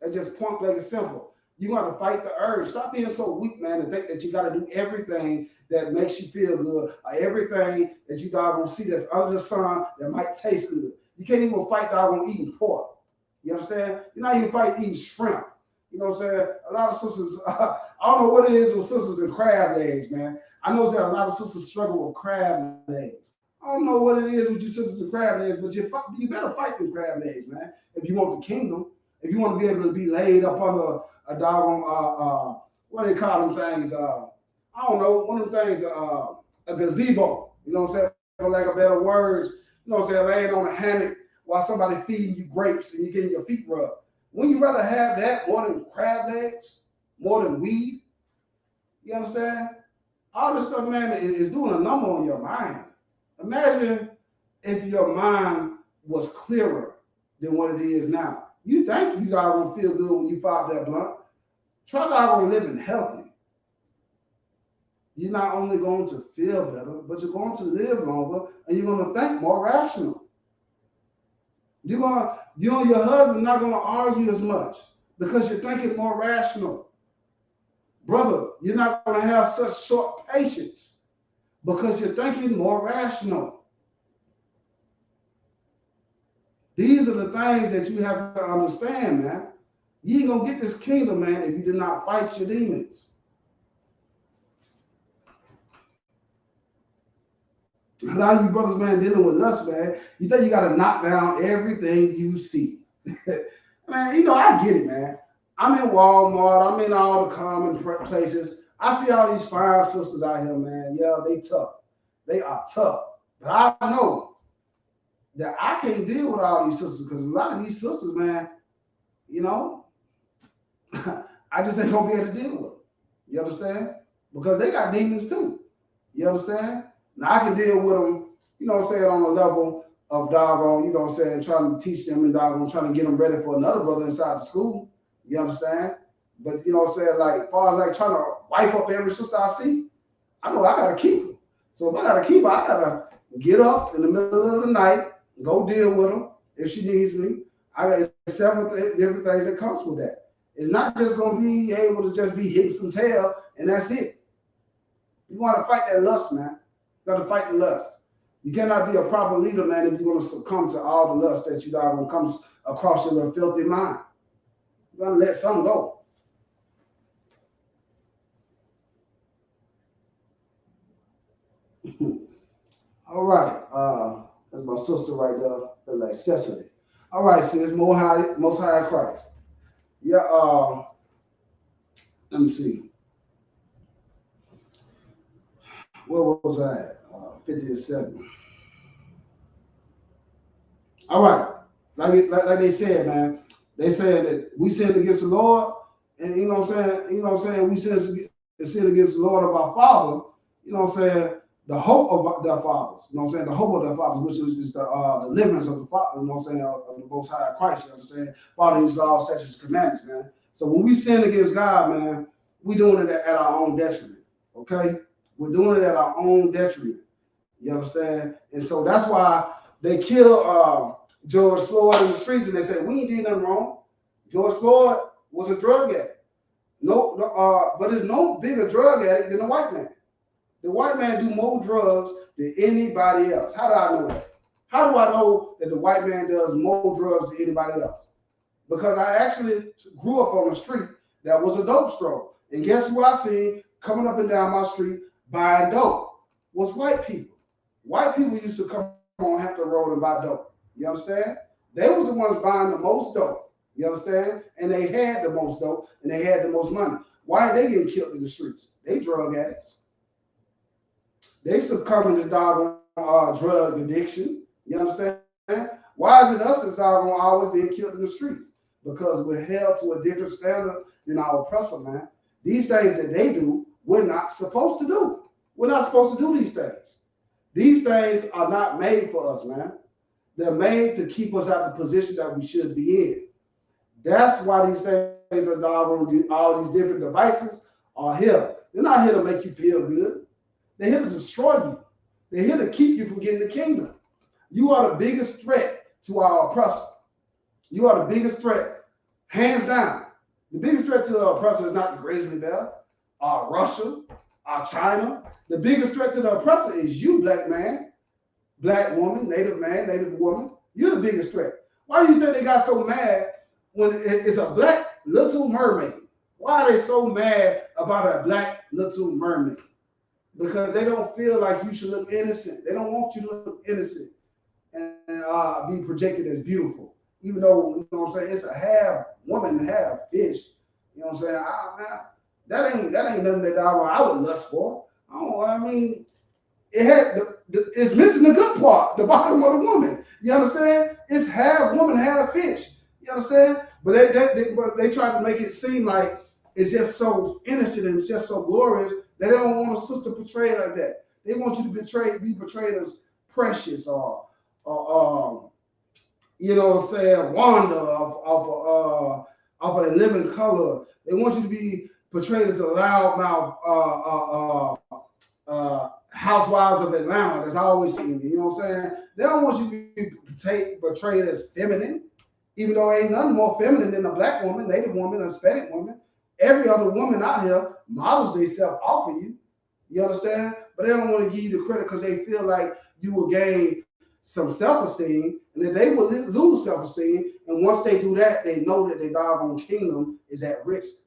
That's just point blank and simple. You're going to have to fight the urge. Stop being so weak, man, and think that you got to do everything that makes you feel good, or everything that you doggone see that's under the sun that might taste good. You can't even fight doggone eating pork. You understand? You're not even fighting eating shrimp. You know what I'm saying? A lot of sisters, I don't know what it is with sisters and crab legs, man. I know that a lot of sisters struggle with crab legs. I don't know what it is with you sisters and crab legs, but you better fight them crab legs, man. If you want the kingdom, if you want to be able to be laid up under a doggone, what do they call them things? I don't know, one of them things, a gazebo. You know what I'm saying? For lack of better words, you know what I'm saying? Laying on a hammock while somebody feeding you grapes and you getting your feet rubbed. Wouldn't you rather have that more than crab legs, more than weed? You understand? All this stuff, man, is doing a number on your mind. Imagine if your mind was clearer than what it is now. You think you guys gonna feel good when you fire that blunt. Try to living healthy. You're not only going to feel better, but you're going to live longer, and you're going to think more rational. Your husband not going to argue as much because you're thinking more rational. Brother, you're not going to have such short patience because you're thinking more rational. These are the things that you have to understand, man. You ain't going to get this kingdom, man, if you do not fight your demons. A lot of you brothers, man, dealing with lust, man, you think you got to knock down everything you see. Man, you know, I get it, man. I'm in Walmart. I'm in all the common places. I see all these fine sisters out here, man. Yeah, they tough. They are tough. But I know that I can't deal with all these sisters because a lot of these sisters, man, you know, I just ain't going to be able to deal with them. You understand? Because they got demons too. You understand? Now I can deal with them, you know what I'm saying, on a level of doggone, you know what I'm saying, trying to teach them and doggone, trying to get them ready for another brother inside the school. You understand? But you know what I'm saying, like, as far as like trying to wipe up every sister I see, I know I gotta keep her. So if I gotta keep her, I gotta get up in the middle of the night, go deal with her if she needs me. I got several different things that comes with that. It's not just gonna be able to just be hitting some tail and that's it. You want to fight that lust, man. You got to fight the lust. You cannot be a proper leader, man, if you're going to succumb to all the lust that you got when it comes across your little filthy mind. You got to let some go. All right. That's my sister right there. The necessity. All right, sis. Most high Christ. Yeah. Let me see. Where was I at? 50 and 7. All right. Like they said, man. They said that we sinned against the Lord, and you know what I'm saying? You know what I'm saying? We sin against the Lord of our Father, you know what I'm saying? The hope of their fathers, you know what I'm saying? The hope of their fathers, which is the deliverance of the Father, you know what I'm saying? Of the Most High Christ, you understand? Following His laws, statutes, commandments, man. So when we sin against God, man, we doing it at our own detriment, okay? We're doing it at our own detriment. You understand? And so that's why they kill George Floyd in the streets, and they say we ain't did nothing wrong. George Floyd was a drug addict. But there's no bigger drug addict than the white man. The white man do more drugs than anybody else. How do I know that? How do I know that the white man does more drugs than anybody else? Because I actually grew up on a street that was a dope store. And guess who I seen coming up and down my street buying dope? Was white people. White people used to come on Hampton Road and buy dope. You understand? They was the ones buying the most dope. You understand? And they had the most dope and they had the most money. Why are they getting killed in the streets? They drug addicts. They succumbing to drug addiction. You understand? Why is it us that's always being killed in the streets? Because we're held to a different standard than our oppressor, man. These things that they do, we're not supposed to do. We're not supposed to do these things. These things are not made for us, man. They're made to keep us out of the position that we should be in. That's why these things are all these different devices are here. They're not here to make you feel good. They're here to destroy you. They're here to keep you from getting the kingdom. You are the biggest threat to our oppressor. You are the biggest threat, hands down. The biggest threat to the oppressor is not the grizzly bear, or Russia, or China. The biggest threat to the oppressor is you, black man, black woman, native man, native woman. You're the biggest threat. Why do you think they got so mad when it's a black little mermaid? Why are they so mad about a black little mermaid? Because they don't feel like you should look innocent. They don't want you to look innocent and be projected as beautiful. Even though, you know what I'm saying, it's a half woman, half fish. You know what I'm saying? That ain't nothing that I would lust for. It's missing the good part, the bottom of the woman. You understand? It's half woman, half fish. You understand? But they try to make it seem like it's just so innocent and it's just so glorious. They don't want a sister portrayed like that. They want you to be portrayed as precious or you know what I'm saying, Wanda of a living color. They want you to be portrayed as a loudmouth Housewives of Atlanta. That's always, you know what I'm saying? They don't want you to be portrayed as feminine, even though ain't nothing more feminine than a black woman, Native woman, Hispanic woman. Every other woman out here models themselves off of you. You understand? But they don't want to give you the credit because they feel like you will gain some self-esteem, and then they will lose self-esteem. And once they do that, they know that their doggone kingdom is at risk.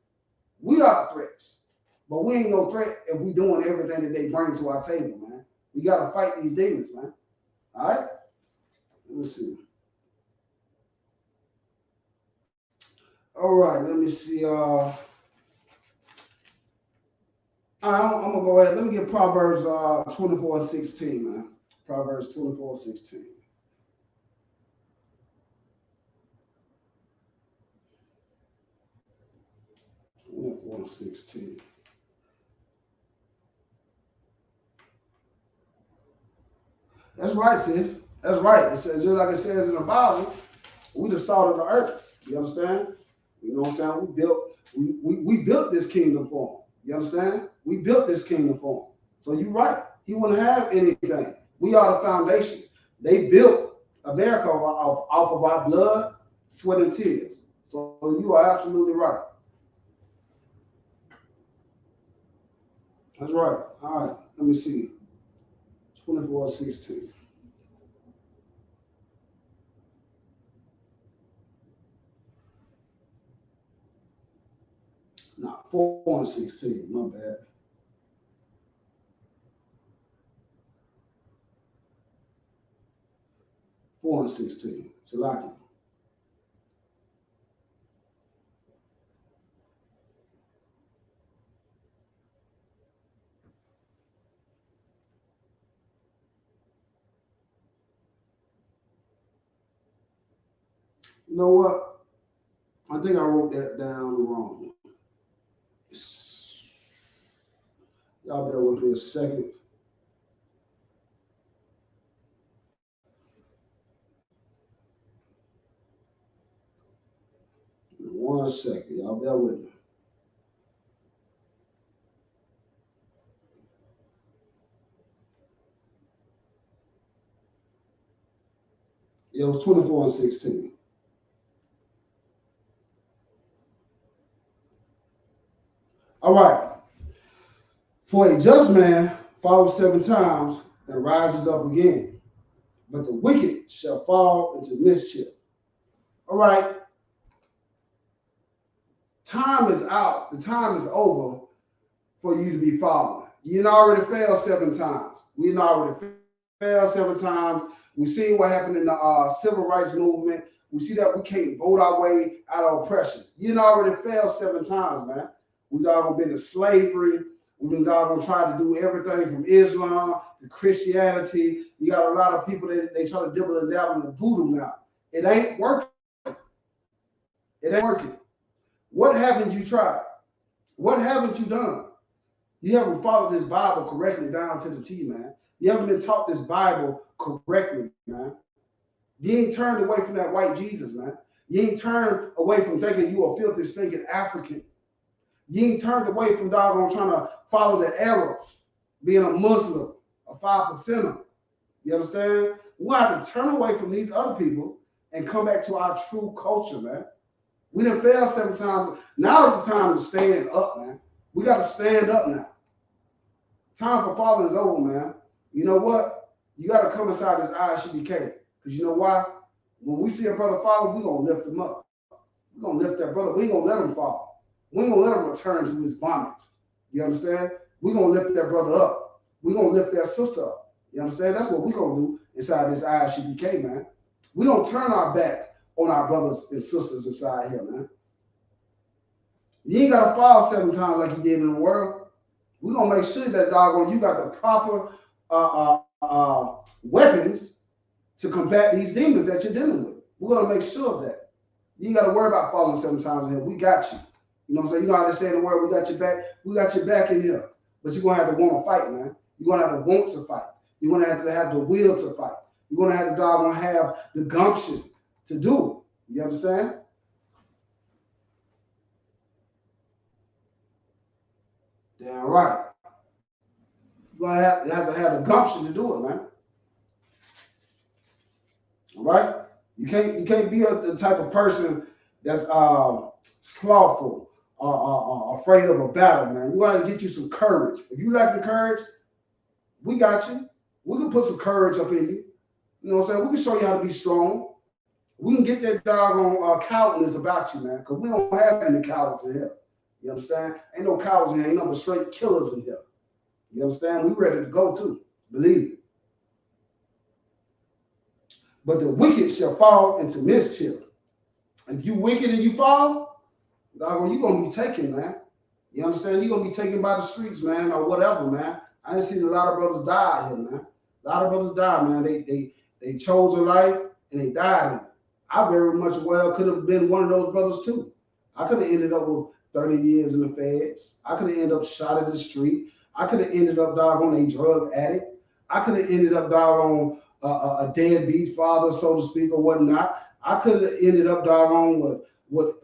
We are the threats, but we ain't no threat if we doing everything that they bring to our table, man. We got to fight these demons, man. All right? Let me see. All right, let me see. I'm gonna go ahead. Let me get Proverbs 24:16, man. Proverbs 24:16. That's right, sis. That's right. It says, just like it says in the Bible, we the salt of the earth. You understand? You know what I'm saying? We built this kingdom for him. You understand? We built this kingdom for him. So you're right. He wouldn't have anything. We are the foundation. They built America off of our blood, sweat, and tears. So you are absolutely right. That's right. All right. Let me see. 24:16. No, 4:16. My bad. Four and 16. Salaki. You know what? I think I wrote that down wrong. Y'all bear with me a second. One second. Y'all bear with me. It was 24:16. All right. For a just man falls 7 times and rises up again, but the wicked shall fall into mischief. All right. Time is out. The time is over for you to be fallen. You already failed 7 times. We already failed 7 times. We see what happened in the civil rights movement. We see that we can't vote our way out of oppression. You already failed 7 times, man. We've all been in slavery. We've been all trying to do everything from Islam to Christianity. You got a lot of people that they try to dibble and dabble in voodoo now. It ain't working. It ain't working. What haven't you tried? What haven't you done? You haven't followed this Bible correctly down to the T, man. You haven't been taught this Bible correctly, man. You ain't turned away from that white Jesus, man. You ain't turned away from thinking you a filthy, stinking African. You ain't turned away from doggone trying to follow the Arabs, being a Muslim, a 5%er. You understand? We have to turn away from these other people and come back to our true culture, man. We done failed 7 times. Now is the time to stand up, man. We got to stand up now. Time for falling is over, man. You know what? You got to come inside this Isupk. Because you know why? When we see a brother falling, we're going to lift him up. We're going to lift that brother. We ain't going to let him fall. We ain't going to let him return to his vomit. You understand? We're going to lift that brother up. We're going to lift that sister up. You understand? That's what we're going to do inside this Isupk, man. We don't turn our back on our brothers and sisters inside here, man. You ain't got to fall 7 times like you did in the world. We're going to make sure that, doggone, you got the proper weapons to combat these demons that you're dealing with. We're going to make sure of that. You ain't got to worry about falling 7 times in here. We got you. You know what I'm saying? You know how they say in the world, we got your back. We got your back in here. But you're going to have to want to fight, man. You're going to have to want to fight. You're going to have the will to fight. You're going to have to, doggone, have the gumption to do it. You understand? Damn right. You're gonna have the gumption to do it, man. All right? You can't be the type of person that's slothful or afraid of a battle, man. You gotta get you some courage. If you lack the courage, we got you. We can put some courage up in you. You know what I'm saying? We can show you how to be strong. We can get that doggone cowardness about you, man, because we don't have any cowards in here. You understand? Ain't no cowards in here. Ain't no straight killers in here. You understand? We ready to go too. Believe it. But the wicked shall fall into mischief. If you wicked and you fall, doggone, you're going to be taken, man. You understand? You're going to be taken by the streets, man, or whatever, man. I ain't seen a lot of brothers die here, man. A lot of brothers died, man. They chose a life and they died in it. I very much well could have been one of those brothers too. I could have ended up with 30 years in the feds. I could have ended up shot in the street. I could have ended up doggone a drug addict. I could have ended up doggone a deadbeat father, so to speak, or whatnot. I could have ended up doggone with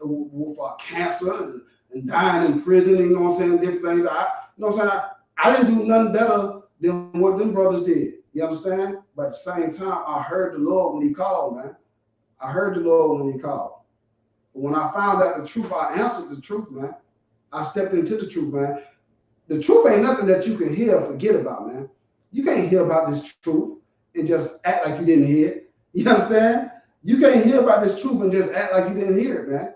cancer and dying in prison. You know what I'm saying? Different things. You know what I'm saying? I didn't do nothing better than what them brothers did. You understand? But at the same time, I heard the Lord when He called, man. I heard the Lord when He called. But when I found out the truth, I answered the truth, man. I stepped into the truth, man. The truth ain't nothing that you can hear or forget about, man. You can't hear about this truth and just act like you didn't hear it. You understand? You can't hear about this truth and just act like you didn't hear it, man.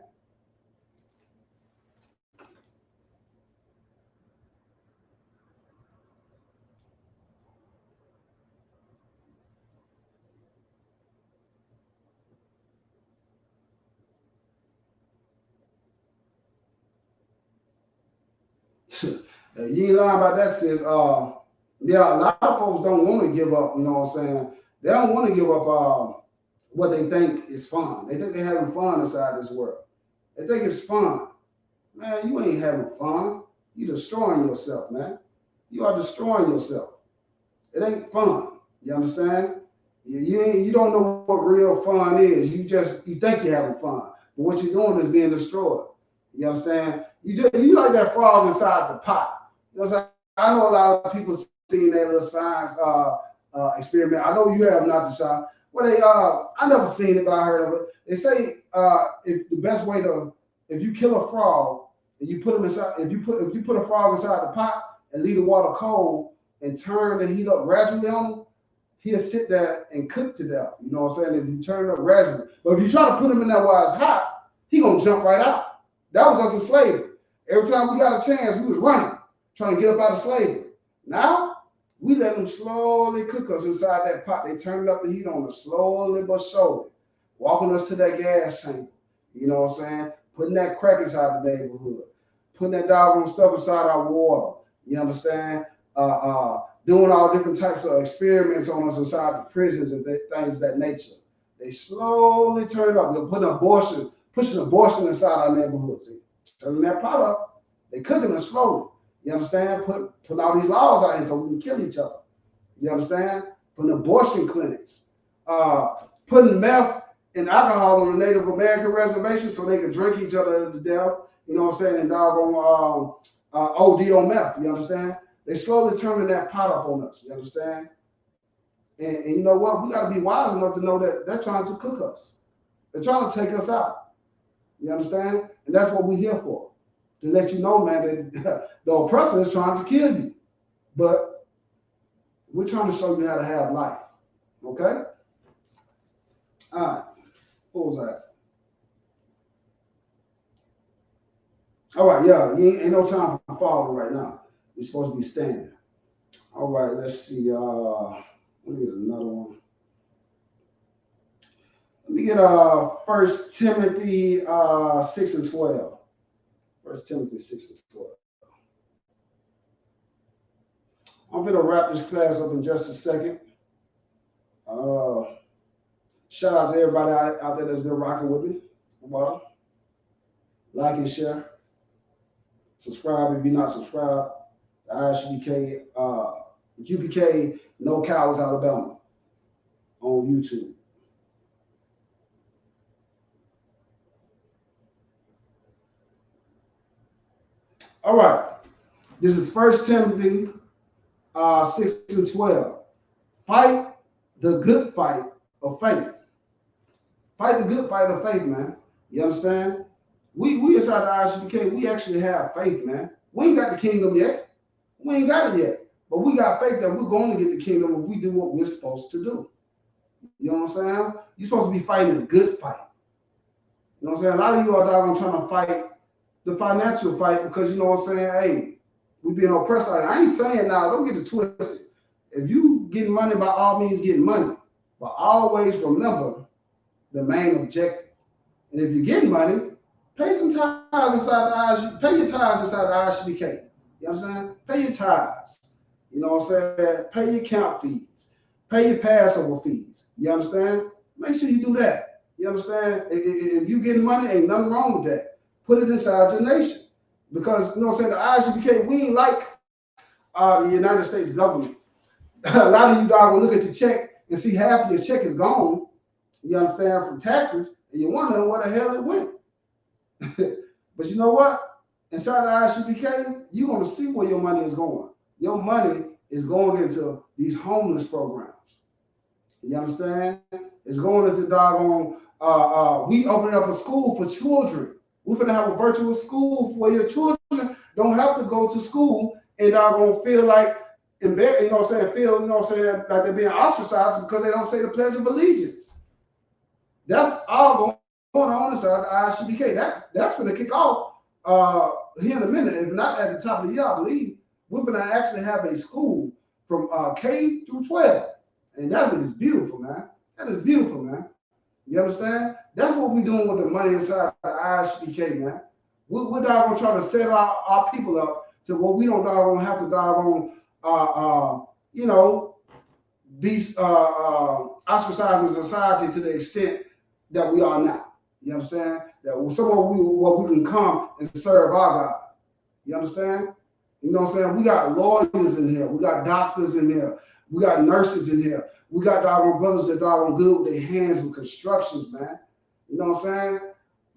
You ain't lying about that, sis. Yeah, a lot of folks don't want to give up, you know what I'm saying? They don't want to give up what they think is fun. They think they're having fun inside this world. They think it's fun. Man, you ain't having fun. You're destroying yourself, man. You are destroying yourself. It ain't fun. You understand? You don't know what real fun is. You think you're having fun. But what you're doing is being destroyed. You understand? You like that frog inside the pot. You know what I'm saying? I know a lot of people seen that little science experiment. I know you have, not to shot. Well, I never seen it, but I heard of it. They say if the best way if you kill a frog and you put him inside, if you put a frog inside the pot and leave the water cold and turn the heat up gradually on him, he'll sit there and cook to death. You know what I'm saying? If you turn it up gradually. But if you try to put him in there while it's hot, he gonna jump right out. That was us in slavery. Every time we got a chance, we was running, trying to get up out of slavery. Now, we let them slowly cook us inside that pot. They turned up the heat on us slowly but surely, walking us to that gas chamber. You know what I'm saying? Putting that crack inside the neighborhood, putting that doggone stuff inside our water. You understand? Doing all different types of experiments on us inside the prisons and things of that nature. They slowly turn it up. They're pushing abortion inside our neighborhoods. Turning that pot up. They cooking us slowly. You understand? Putting all these laws out here so we can kill each other. You understand? Putting abortion clinics. Putting meth and alcohol on the Native American reservation so they can drink each other to death. You know what I'm saying? And doggone OD on meth. You understand? They slowly turning that pot up on us. You understand? And you know what? We got to be wise enough to know that they're trying to cook us. They're trying to take us out. You understand? And that's what we're here for. To let you know, man, that the oppressor is trying to kill you. But we're trying to show you how to have life. Okay? All right. What was that? All right, yeah. Ain't no time for falling right now. You're supposed to be standing. All right, let's see. Let me get another one. Let me get 1 Timothy 6 and 12. 1 Timothy 6 and 12. I'm going to wrap this class up in just a second. Shout out to everybody out there that's been rocking with me. Well, like and share. Subscribe if you're not subscribed. The UPK No Cowards Alabama on YouTube. All right. This is 1 Timothy 6 and 12. Fight the good fight of faith. Fight the good fight of faith, man. You understand? We inside the ISUPK, we actually have faith, man. We ain't got the kingdom yet. We ain't got it yet. But we got faith that we're going to get the kingdom if we do what we're supposed to do. You know what I'm saying? You're supposed to be fighting a good fight. You know what I'm saying? A lot of you are doggone trying to fight the financial fight because you know what I'm saying? Hey, we being oppressed. I ain't saying now, don't get it twisted. If you getting money, by all means getting money. But always remember the main objective. And if you're getting money, pay some tithes inside the ISU, pay your tithes inside the ISUPK. You understand? Pay your tithes. You know what I'm saying? Pay your camp fees. Pay your Passover fees. You understand? Make sure you do that. You understand? If you getting money, ain't nothing wrong with that. Put it inside your nation. Because, you know what I'm saying, the ISUPK, we ain't like the United States government. A lot of you dog will look at your check and see half of your check is gone, you understand, from taxes, and you're wondering where the hell it went. But you know what? Inside the ISUPK, you're going to see where your money is going. Your money is going into these homeless programs. You understand? It's going into doggone, we opened up a school for children. We're going to have a virtual school where your children don't have to go to school and doggone feel like, you know what I'm saying, feel, you know what I'm saying, like they're being ostracized because they don't say the Pledge of Allegiance. That's all going on inside the ISUPK. That's going to kick off here in a minute. If not at the top of the year, I believe, we're going to actually have a school from K through 12. And that is beautiful, man. That is beautiful, man. You understand? That's what we're doing with the money inside the ISUPK, man. We're doggone trying to set our people up to where we don't doggone have to doggone, you know, be ostracized in society to the extent that we are now. You understand? That somewhere where we can come and serve our God. You understand? You know what I'm saying? We got lawyers in here. We got doctors in here. We got nurses in here. We got doggone brothers that doggone good with their hands with constructions, man. You know what I'm saying?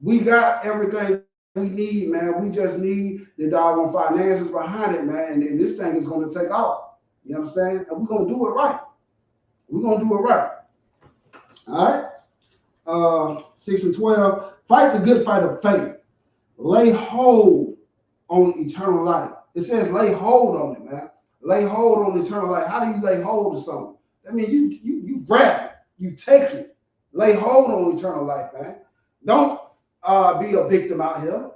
We got everything we need, man. We just need the doggone finances behind it, man. And this thing is going to take off. You understand? And we're going to do it right. We're going to do it right. All right? 6 and 12. Fight the good fight of faith. Lay hold on eternal life. It says lay hold on it, man. Lay hold on eternal life. How do you lay hold of something? I mean, you grab it. You take it. Lay hold on eternal life, man. Don't be a victim out here.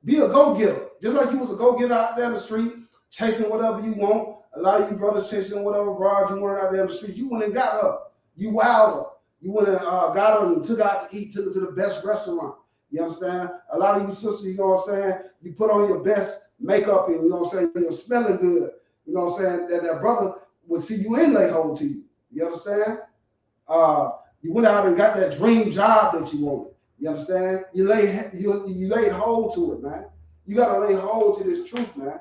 Be a go-getter. Just like you was a go-getter out there in the street, chasing whatever you want. A lot of you brothers chasing whatever broad you wanted out there in the street. You went and got her. You wowed her. You went and got her and took her out to eat, took her to the best restaurant. You understand? A lot of you sisters, you know what I'm saying? You put on your best makeup and, you know what I'm saying, you're smelling good. You know what I'm saying? That brother would see you and lay hold to you. You understand? You went out and got that dream job that you wanted. You understand? You laid hold to it, man. You got to lay hold to this truth, man.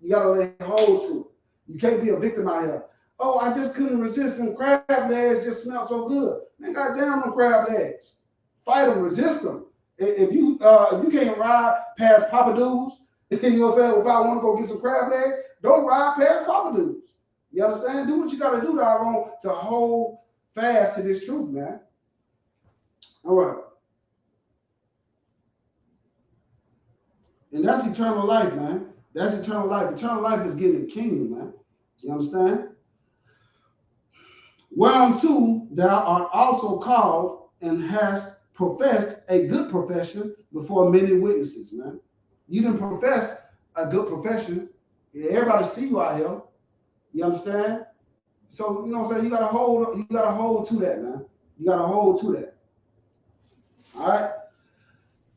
You got to lay hold to it. You can't be a victim out here. Oh, I just couldn't resist them crab legs. Just smell so good. Man, goddamn them crab legs. Fight them, resist them. If you can't ride past Papa Do's, you know what I'm saying? If I want to go get some crab legs, don't ride past Papa Do's. You understand? Do what you got to do, doggone, to hold fast to this truth, man. All right. And that's eternal life, man. That's eternal life. Eternal life is getting the kingdom, man. You understand? Whereunto thou art also called and hast professed a good profession before many witnesses, man. You didn't profess a good profession. Everybody see you out here. You understand? So, you know what I'm saying? You gotta hold to that, man. You gotta hold to that. All right.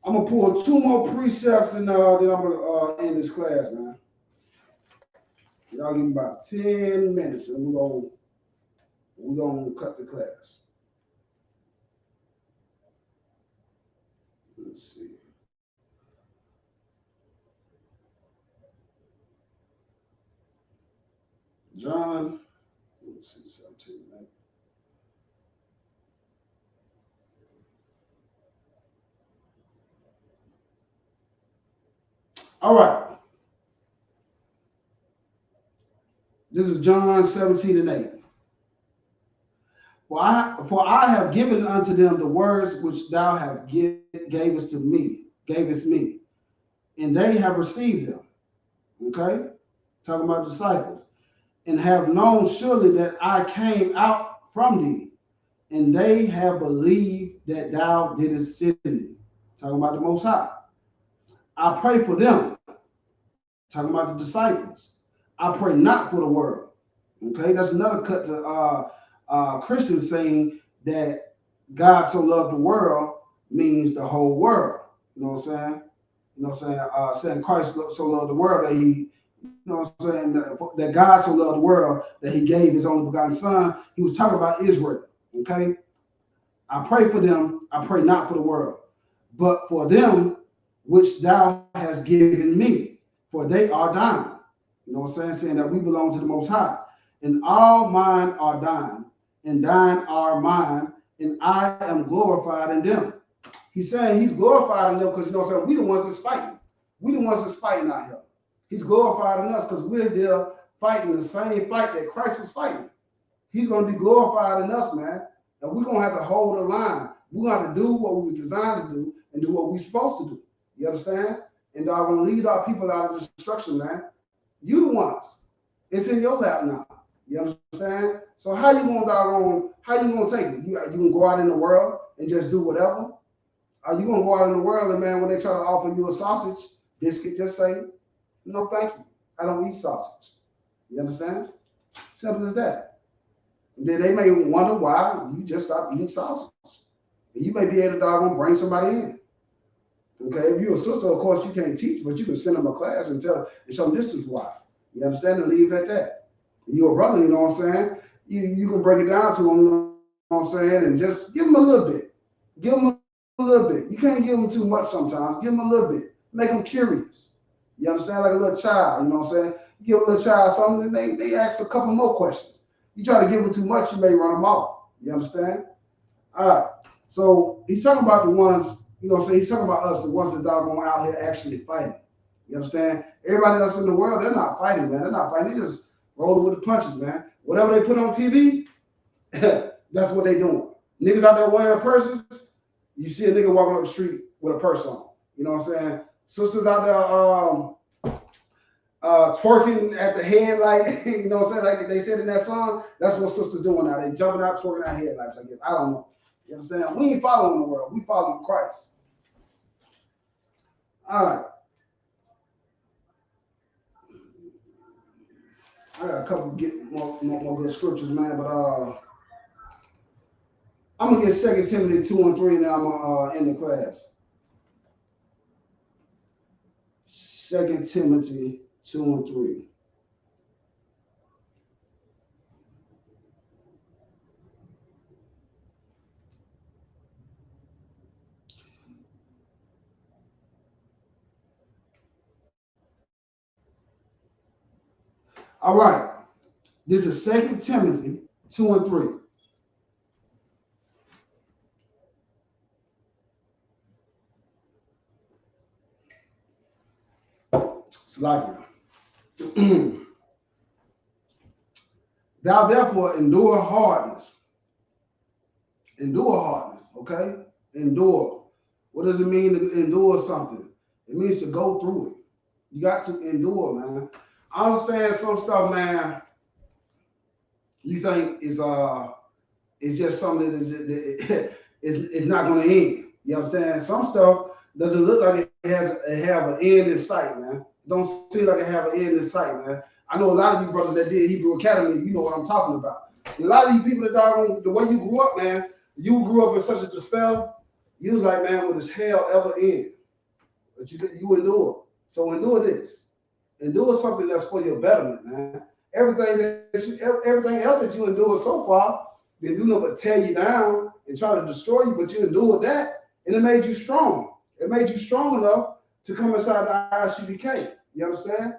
I'm gonna pull 2 more precepts and then I'm gonna end this class, man. Y'all give me about 10 minutes and we're gonna cut the class. Let's see. John, let's see, 17, right? All right. This is John 17:8. For I have given unto them the words which thou have gavest me, and they have received them. Okay? Talking about disciples. And have known surely that I came out from thee, and they have believed that thou didst send me. Talking about the Most High. I pray for them. Talking about the disciples. I pray not for the world. Okay, that's another cut to Christians saying that God so loved the world means the whole world. You know what I'm saying? You know what I'm saying? Saying Christ so loved the world that he, you know what I'm saying, that God so loved the world that he gave his only begotten son. He was talking about Israel. Okay? I pray for them. I pray not for the world, but for them which thou hast given me, for they are thine. You know what I'm saying? Saying that we belong to the Most High. And all mine are thine, and thine are mine, and I am glorified in them. He's saying he's glorified in them because, you know what I'm saying, we the ones that's fighting. We the ones that's fighting out here. He's glorified in us because we're there fighting the same fight that Christ was fighting. He's going to be glorified in us, man. And we're going to have to hold the line. We're going to have to do what we were designed to do and do what we're supposed to do. You understand? And God going to lead our people out of destruction, man. You the ones. It's in your lap now. You understand? So how you gonna take it? You gonna go out in the world and just do whatever? Are you gonna go out in the world and, man, when they try to offer you a sausage biscuit, just say, no, thank you. I don't eat sausage. You understand? Simple as that. And then they may wonder why you just stopped eating sausage. And you may be able to bring somebody in. Okay, if you're a sister, of course, you can't teach, but you can send them a class and show them this is why. You understand? And leave it at that. You're a brother, you know what I'm saying? You can break it down to them, you know what I'm saying, and just give them a little bit. Give them a little bit. You can't give them too much sometimes. Give them a little bit. Make them curious. You understand? Like a little child, you know what I'm saying? You give a little child something, and they ask a couple more questions. You try to give them too much, you may run them off. You understand? All right. So he's talking about the ones, you know what I'm saying? He's talking about us, the ones that doggone out here actually fighting. You understand? Everybody else in the world, they're not fighting, man. They're not fighting. They just rolling with the punches, man. Whatever they put on TV, that's what they doing. Niggas out there wearing purses, you see a nigga walking up the street with a purse on. You know what I'm saying? Sisters out there twerking at the headlight, you know what I'm saying? Like they said in that song, that's what sisters doing now. They jumping out, twerking at headlights, I guess. I don't know. You understand? We ain't following the world. We following Christ. All right. I got a couple more good scriptures, man, but I'm gonna get 2 Timothy 2 and 3, and then I'm gonna end the class. 2 Timothy 2 and 3. All right. This is 2 Timothy 2 and 3. It's like it. Thou therefore endure hardness. Endure hardness, okay? Endure. What does it mean to endure something? It means to go through it. You got to endure, man. I understand some stuff, man. You think is just something that is not going to end. You understand? Some stuff doesn't look like it have an end in sight, man. It don't seem like it have an end in sight, man. I know a lot of you brothers that did Hebrew Academy, you know what I'm talking about. And a lot of you people that died, the way you grew up, man, you grew up in such a despair. You was like, man, will this hell ever end? But you endure. So endure this. Endure something that's for your betterment, man. Everything else that you endured so far didn't do nothing but tear you down and try to destroy you, but you endured that, and it made you strong. It made you strong enough to come inside the ISUPK. You understand?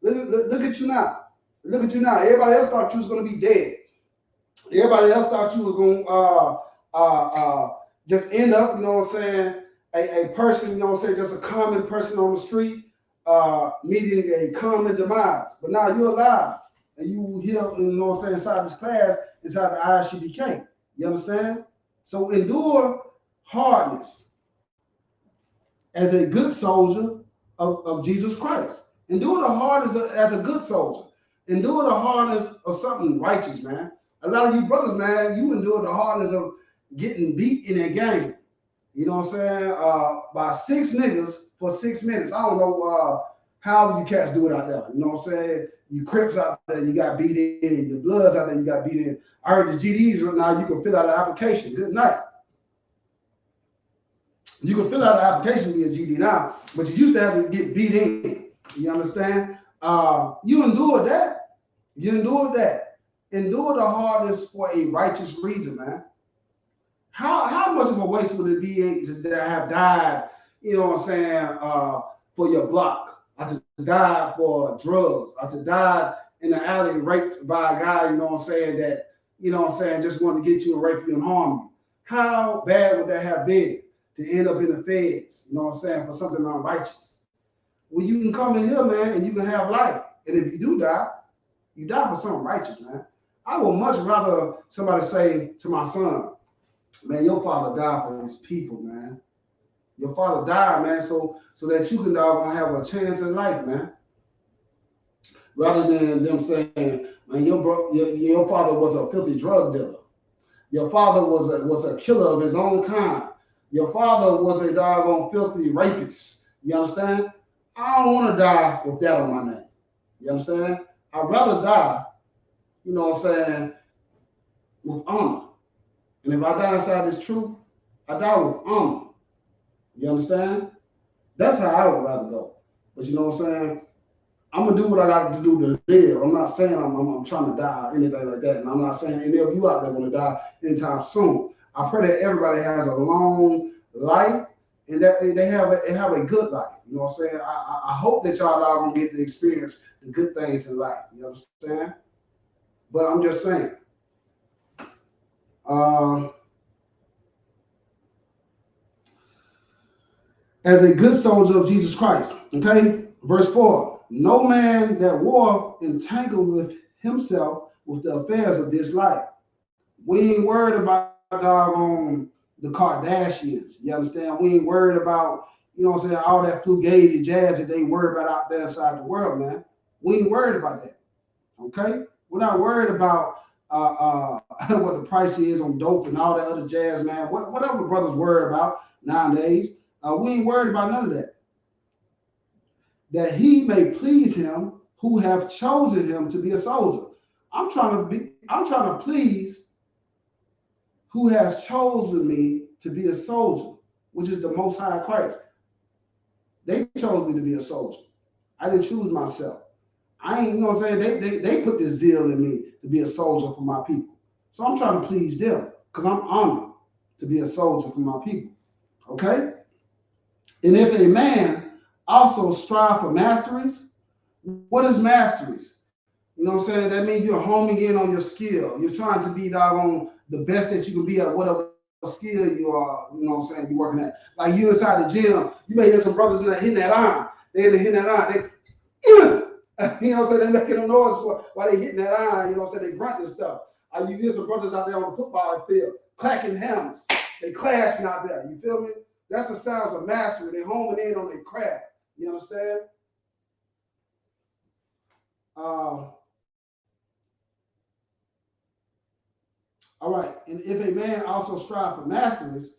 Look at you now. Look at you now. Everybody else thought you was going to be dead. Everybody else thought you was going to just end up, you know what I'm saying, a person, you know what I'm saying, just a common person on the street, meeting a common demise. But now you're alive. and you hear, you know what I'm saying, inside this class, inside the Isupk. You understand? So endure hardness as a good soldier of Jesus Christ. Endure the hardness as a good soldier. Endure the hardness of something righteous, man. A lot of you brothers, man, you endure the hardness of getting beat in a game. You know what I'm saying? By 6 niggas for 6 minutes. I don't know how you cats do it out there. You know what I'm saying? You Crips out there, you got beat in. Your Bloods out there, you got beat in. I heard the GDs right now, you can fill out an application. Good night. You can fill out an application to be a GD now, but you used to have to get beat in. You understand? You endured that. You endured that. Endure the hardness for a righteous reason, man. How much of a waste would it be to have died, you know what I'm saying, for your block, or to die for drugs, or to die in the alley raped by a guy, you know what I'm saying, that, you know what I'm saying, just wanted to get you and rape you and harm you? How bad would that have been to end up in the feds, you know what I'm saying, for something unrighteous? Well, you can come in here, man, and you can have life. And if you do die, you die for something righteous, man. I would much rather somebody say to my son, man, your father died for his people, man. Your father died, man, so that you can have a chance in life, man. Rather than them saying, man, your father was a filthy drug dealer. Your father was a killer of his own kind. Your father was a doggone filthy rapist. You understand? I don't want to die with that on my name. You understand? I'd rather die, you know what I'm saying, with honor. And if I die inside this truth, I die with honor. You understand? That's how I would rather go. But you know what I'm saying? I'm gonna do what I got to do to live. I'm not saying I'm trying to die or anything like that. And I'm not saying any of you out there gonna die anytime soon. I pray that everybody has a long life and that they have a good life. You know what I'm saying? I hope that y'all are gonna get to experience the good things in life. You understand? But I'm just saying. As a good soldier of Jesus Christ. Okay? Verse 4. No man that warreth entangleth himself with the affairs of this life. We ain't worried about doggone the Kardashians. You understand? We ain't worried about, you know what I'm saying, all that fugazi jazz that they worry about out there inside the world, man. We ain't worried about that. Okay? We're not worried about what the price is on dope and all that other jazz, man. Whatever brothers worry about nowadays, we ain't worried about none of that. That he may please him who have chosen him to be a soldier. I'm trying to please who has chosen me to be a soldier, which is the Most High Christ. They chose me to be a soldier. I didn't choose myself. I ain't, you know what I'm saying? They put this zeal in me to be a soldier for my people. So I'm trying to please them because I'm honored to be a soldier for my people. Okay? And if a man also strive for masteries, what is masteries? You know what I'm saying? That means you're homing in on your skill. You're trying to be doggone the best that you can be at whatever skill you are, you know what I'm saying, you're working at. Like you inside the gym, you may hear some brothers in there hitting that iron. They're hitting that iron. You know what I'm saying? They're making a noise while they're hitting that iron, you know what I'm saying? They grunting and stuff. You hear some brothers out there on the football field clacking hammers. They clashing out there. You feel me? That's the sounds of mastery. They're homing in on their craft. You understand? All right. And if a man also strive for masteries,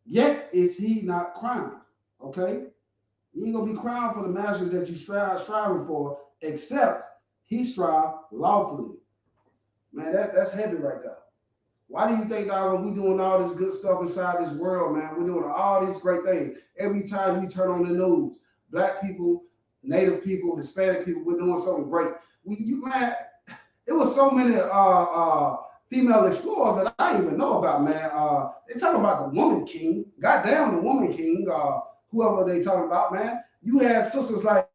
yet is he not crowned. Okay? You ain't gonna be crowned for the masteries that you striving for, except he strive lawfully. Man, that's heavy right there. Why do you think that we doing all this good stuff inside this world, man? We're doing all these great things. Every time you turn on the news, black people, native people, Hispanic people, we're doing something great. Man, it was so many female explorers that I didn't even know about, man. They talking about the woman king. Goddamn, the woman king. Whoever they talking about, man. You had sisters like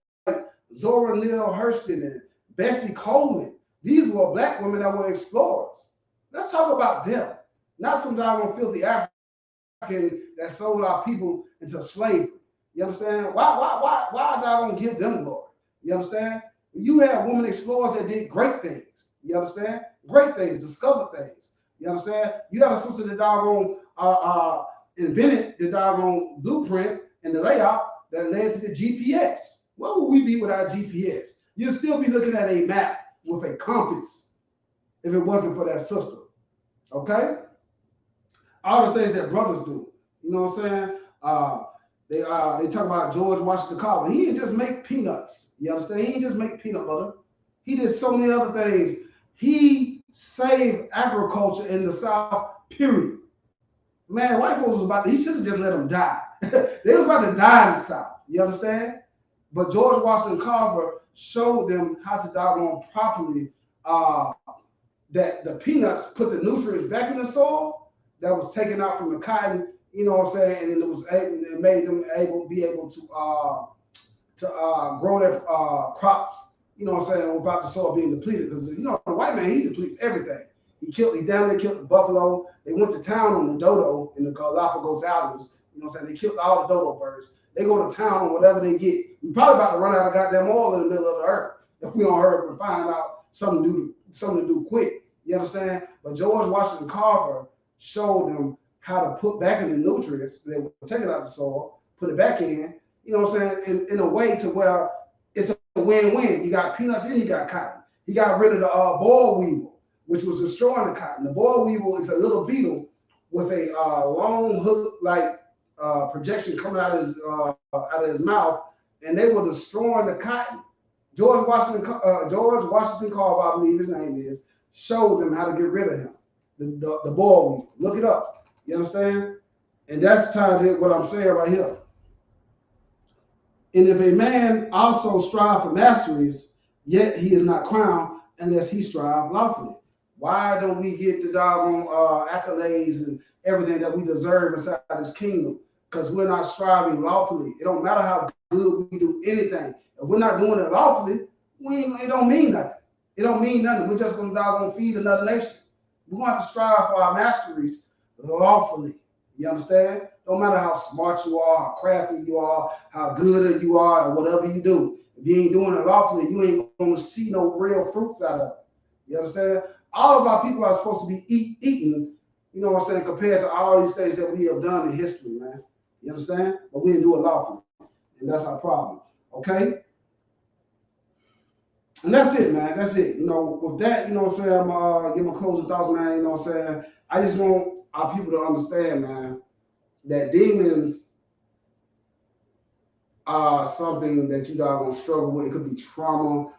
Zora Neale Hurston and Bessie Coleman. These were black women that were explorers. Let's talk about them, not some doggone filthy African that sold our people into slavery. You understand? Why doggone give them glory? You understand? You had women explorers that did great things. You understand? Great things, discovered things. You understand? You got a sister that doggone invented the doggone blueprint and the layout that led to the GPS. What would we be without GPS? You'd still be looking at a map with a compass if it wasn't for that sister. Okay? All the things that brothers do. You know what I'm saying? They talk about George Washington Carver. He didn't just make peanuts. You understand? He didn't just make peanut butter. He did so many other things. He saved agriculture in the South, period. Man, white folks was about to, he should have just let them die. They was about to die in the South. You understand? But George Washington Carver showed them how to doggone properly that the peanuts put the nutrients back in the soil that was taken out from the cotton, you know what I'm saying, and it made them be able to grow their crops, you know what I'm saying, without the soil being depleted. Because you know the white man, he depletes everything. He down there killed the buffalo. They went to town on the dodo in the Galapagos Islands. You know what I'm saying? They killed all the dodo birds. They go to town on whatever they get. We probably about to run out of goddamn oil in the middle of the earth if we don't hurry up and find out something to do quick. You understand? But George Washington Carver showed them how to put back in the nutrients they were taking out of the soil, put it back in, you know what I'm saying, in a way to where it's a win-win. You got peanuts and you got cotton. He got rid of the boll weevil, which was destroying the cotton. The boll weevil is a little beetle with a long hook-like projection coming out of his mouth, and they were destroying the cotton. George Washington Carver, I believe his name is, showed them how to get rid of him. The boll weevil. Look it up. You understand? And that's tied to what I'm saying right here. And if a man also strive for masteries, yet he is not crowned unless he strive lawfully. Why don't we get the doggone accolades and everything that we deserve inside this kingdom? Because we're not striving lawfully. It don't matter how good we do anything. If we're not doing it lawfully, it don't mean nothing. It don't mean nothing. We're just going to doggone feed another nation. We're going to have to strive for our masteries lawfully. You understand? Don't matter how smart you are, how crafty you are, how good you are, or whatever you do. If you ain't doing it lawfully, you ain't going to see no real fruits out of it. You understand? All of our people are supposed to be eating, you know what I'm saying, compared to all these things that we have done in history, man. You understand? But we didn't do it lawfully. And that's our problem. Okay? And that's it, man. That's it. You know, with that, you know what I'm saying, I'm going to give my closing thoughts, man. You know what I'm saying? I just want our people to understand, man, that demons are something that you doggone struggle with. It could be trauma.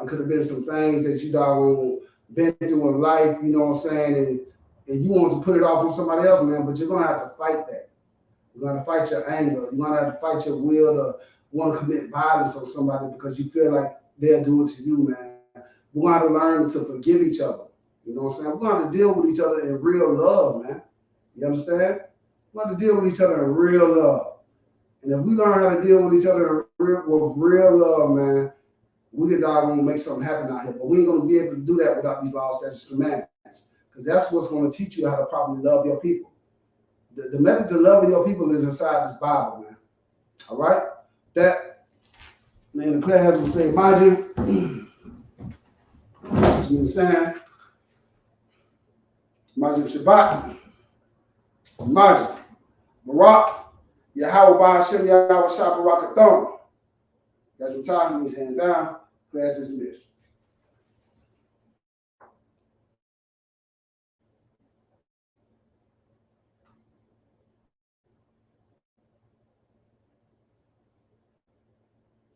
It could have been some things that you doggone been through in life, you know what I'm saying, and you want to put it off on somebody else, man, but you're going to have to fight that. You're going to fight your anger. You're going to have to fight your will to want to commit violence on somebody because you feel like they'll do it to you, man. We're going to have to learn to forgive each other. You know what I'm saying? We're going to have to deal with each other in real love, man. You understand? We're going to deal with each other in real love. And if we learn how to deal with each other with real love, man, we can doggone make something happen out here. But we ain't going to be able to do that without these laws, statutes, and commandments. Because that's what's going to teach you how to properly love your people. The method to loving your people is inside this Bible, man. All right? That, man, the class will say, Majid, you understand? Majid Shabbat, Majid, Barak, Yahweh Hashem Yahweh Shabbat Thumb. That's what time he's hand down. Class dismissed.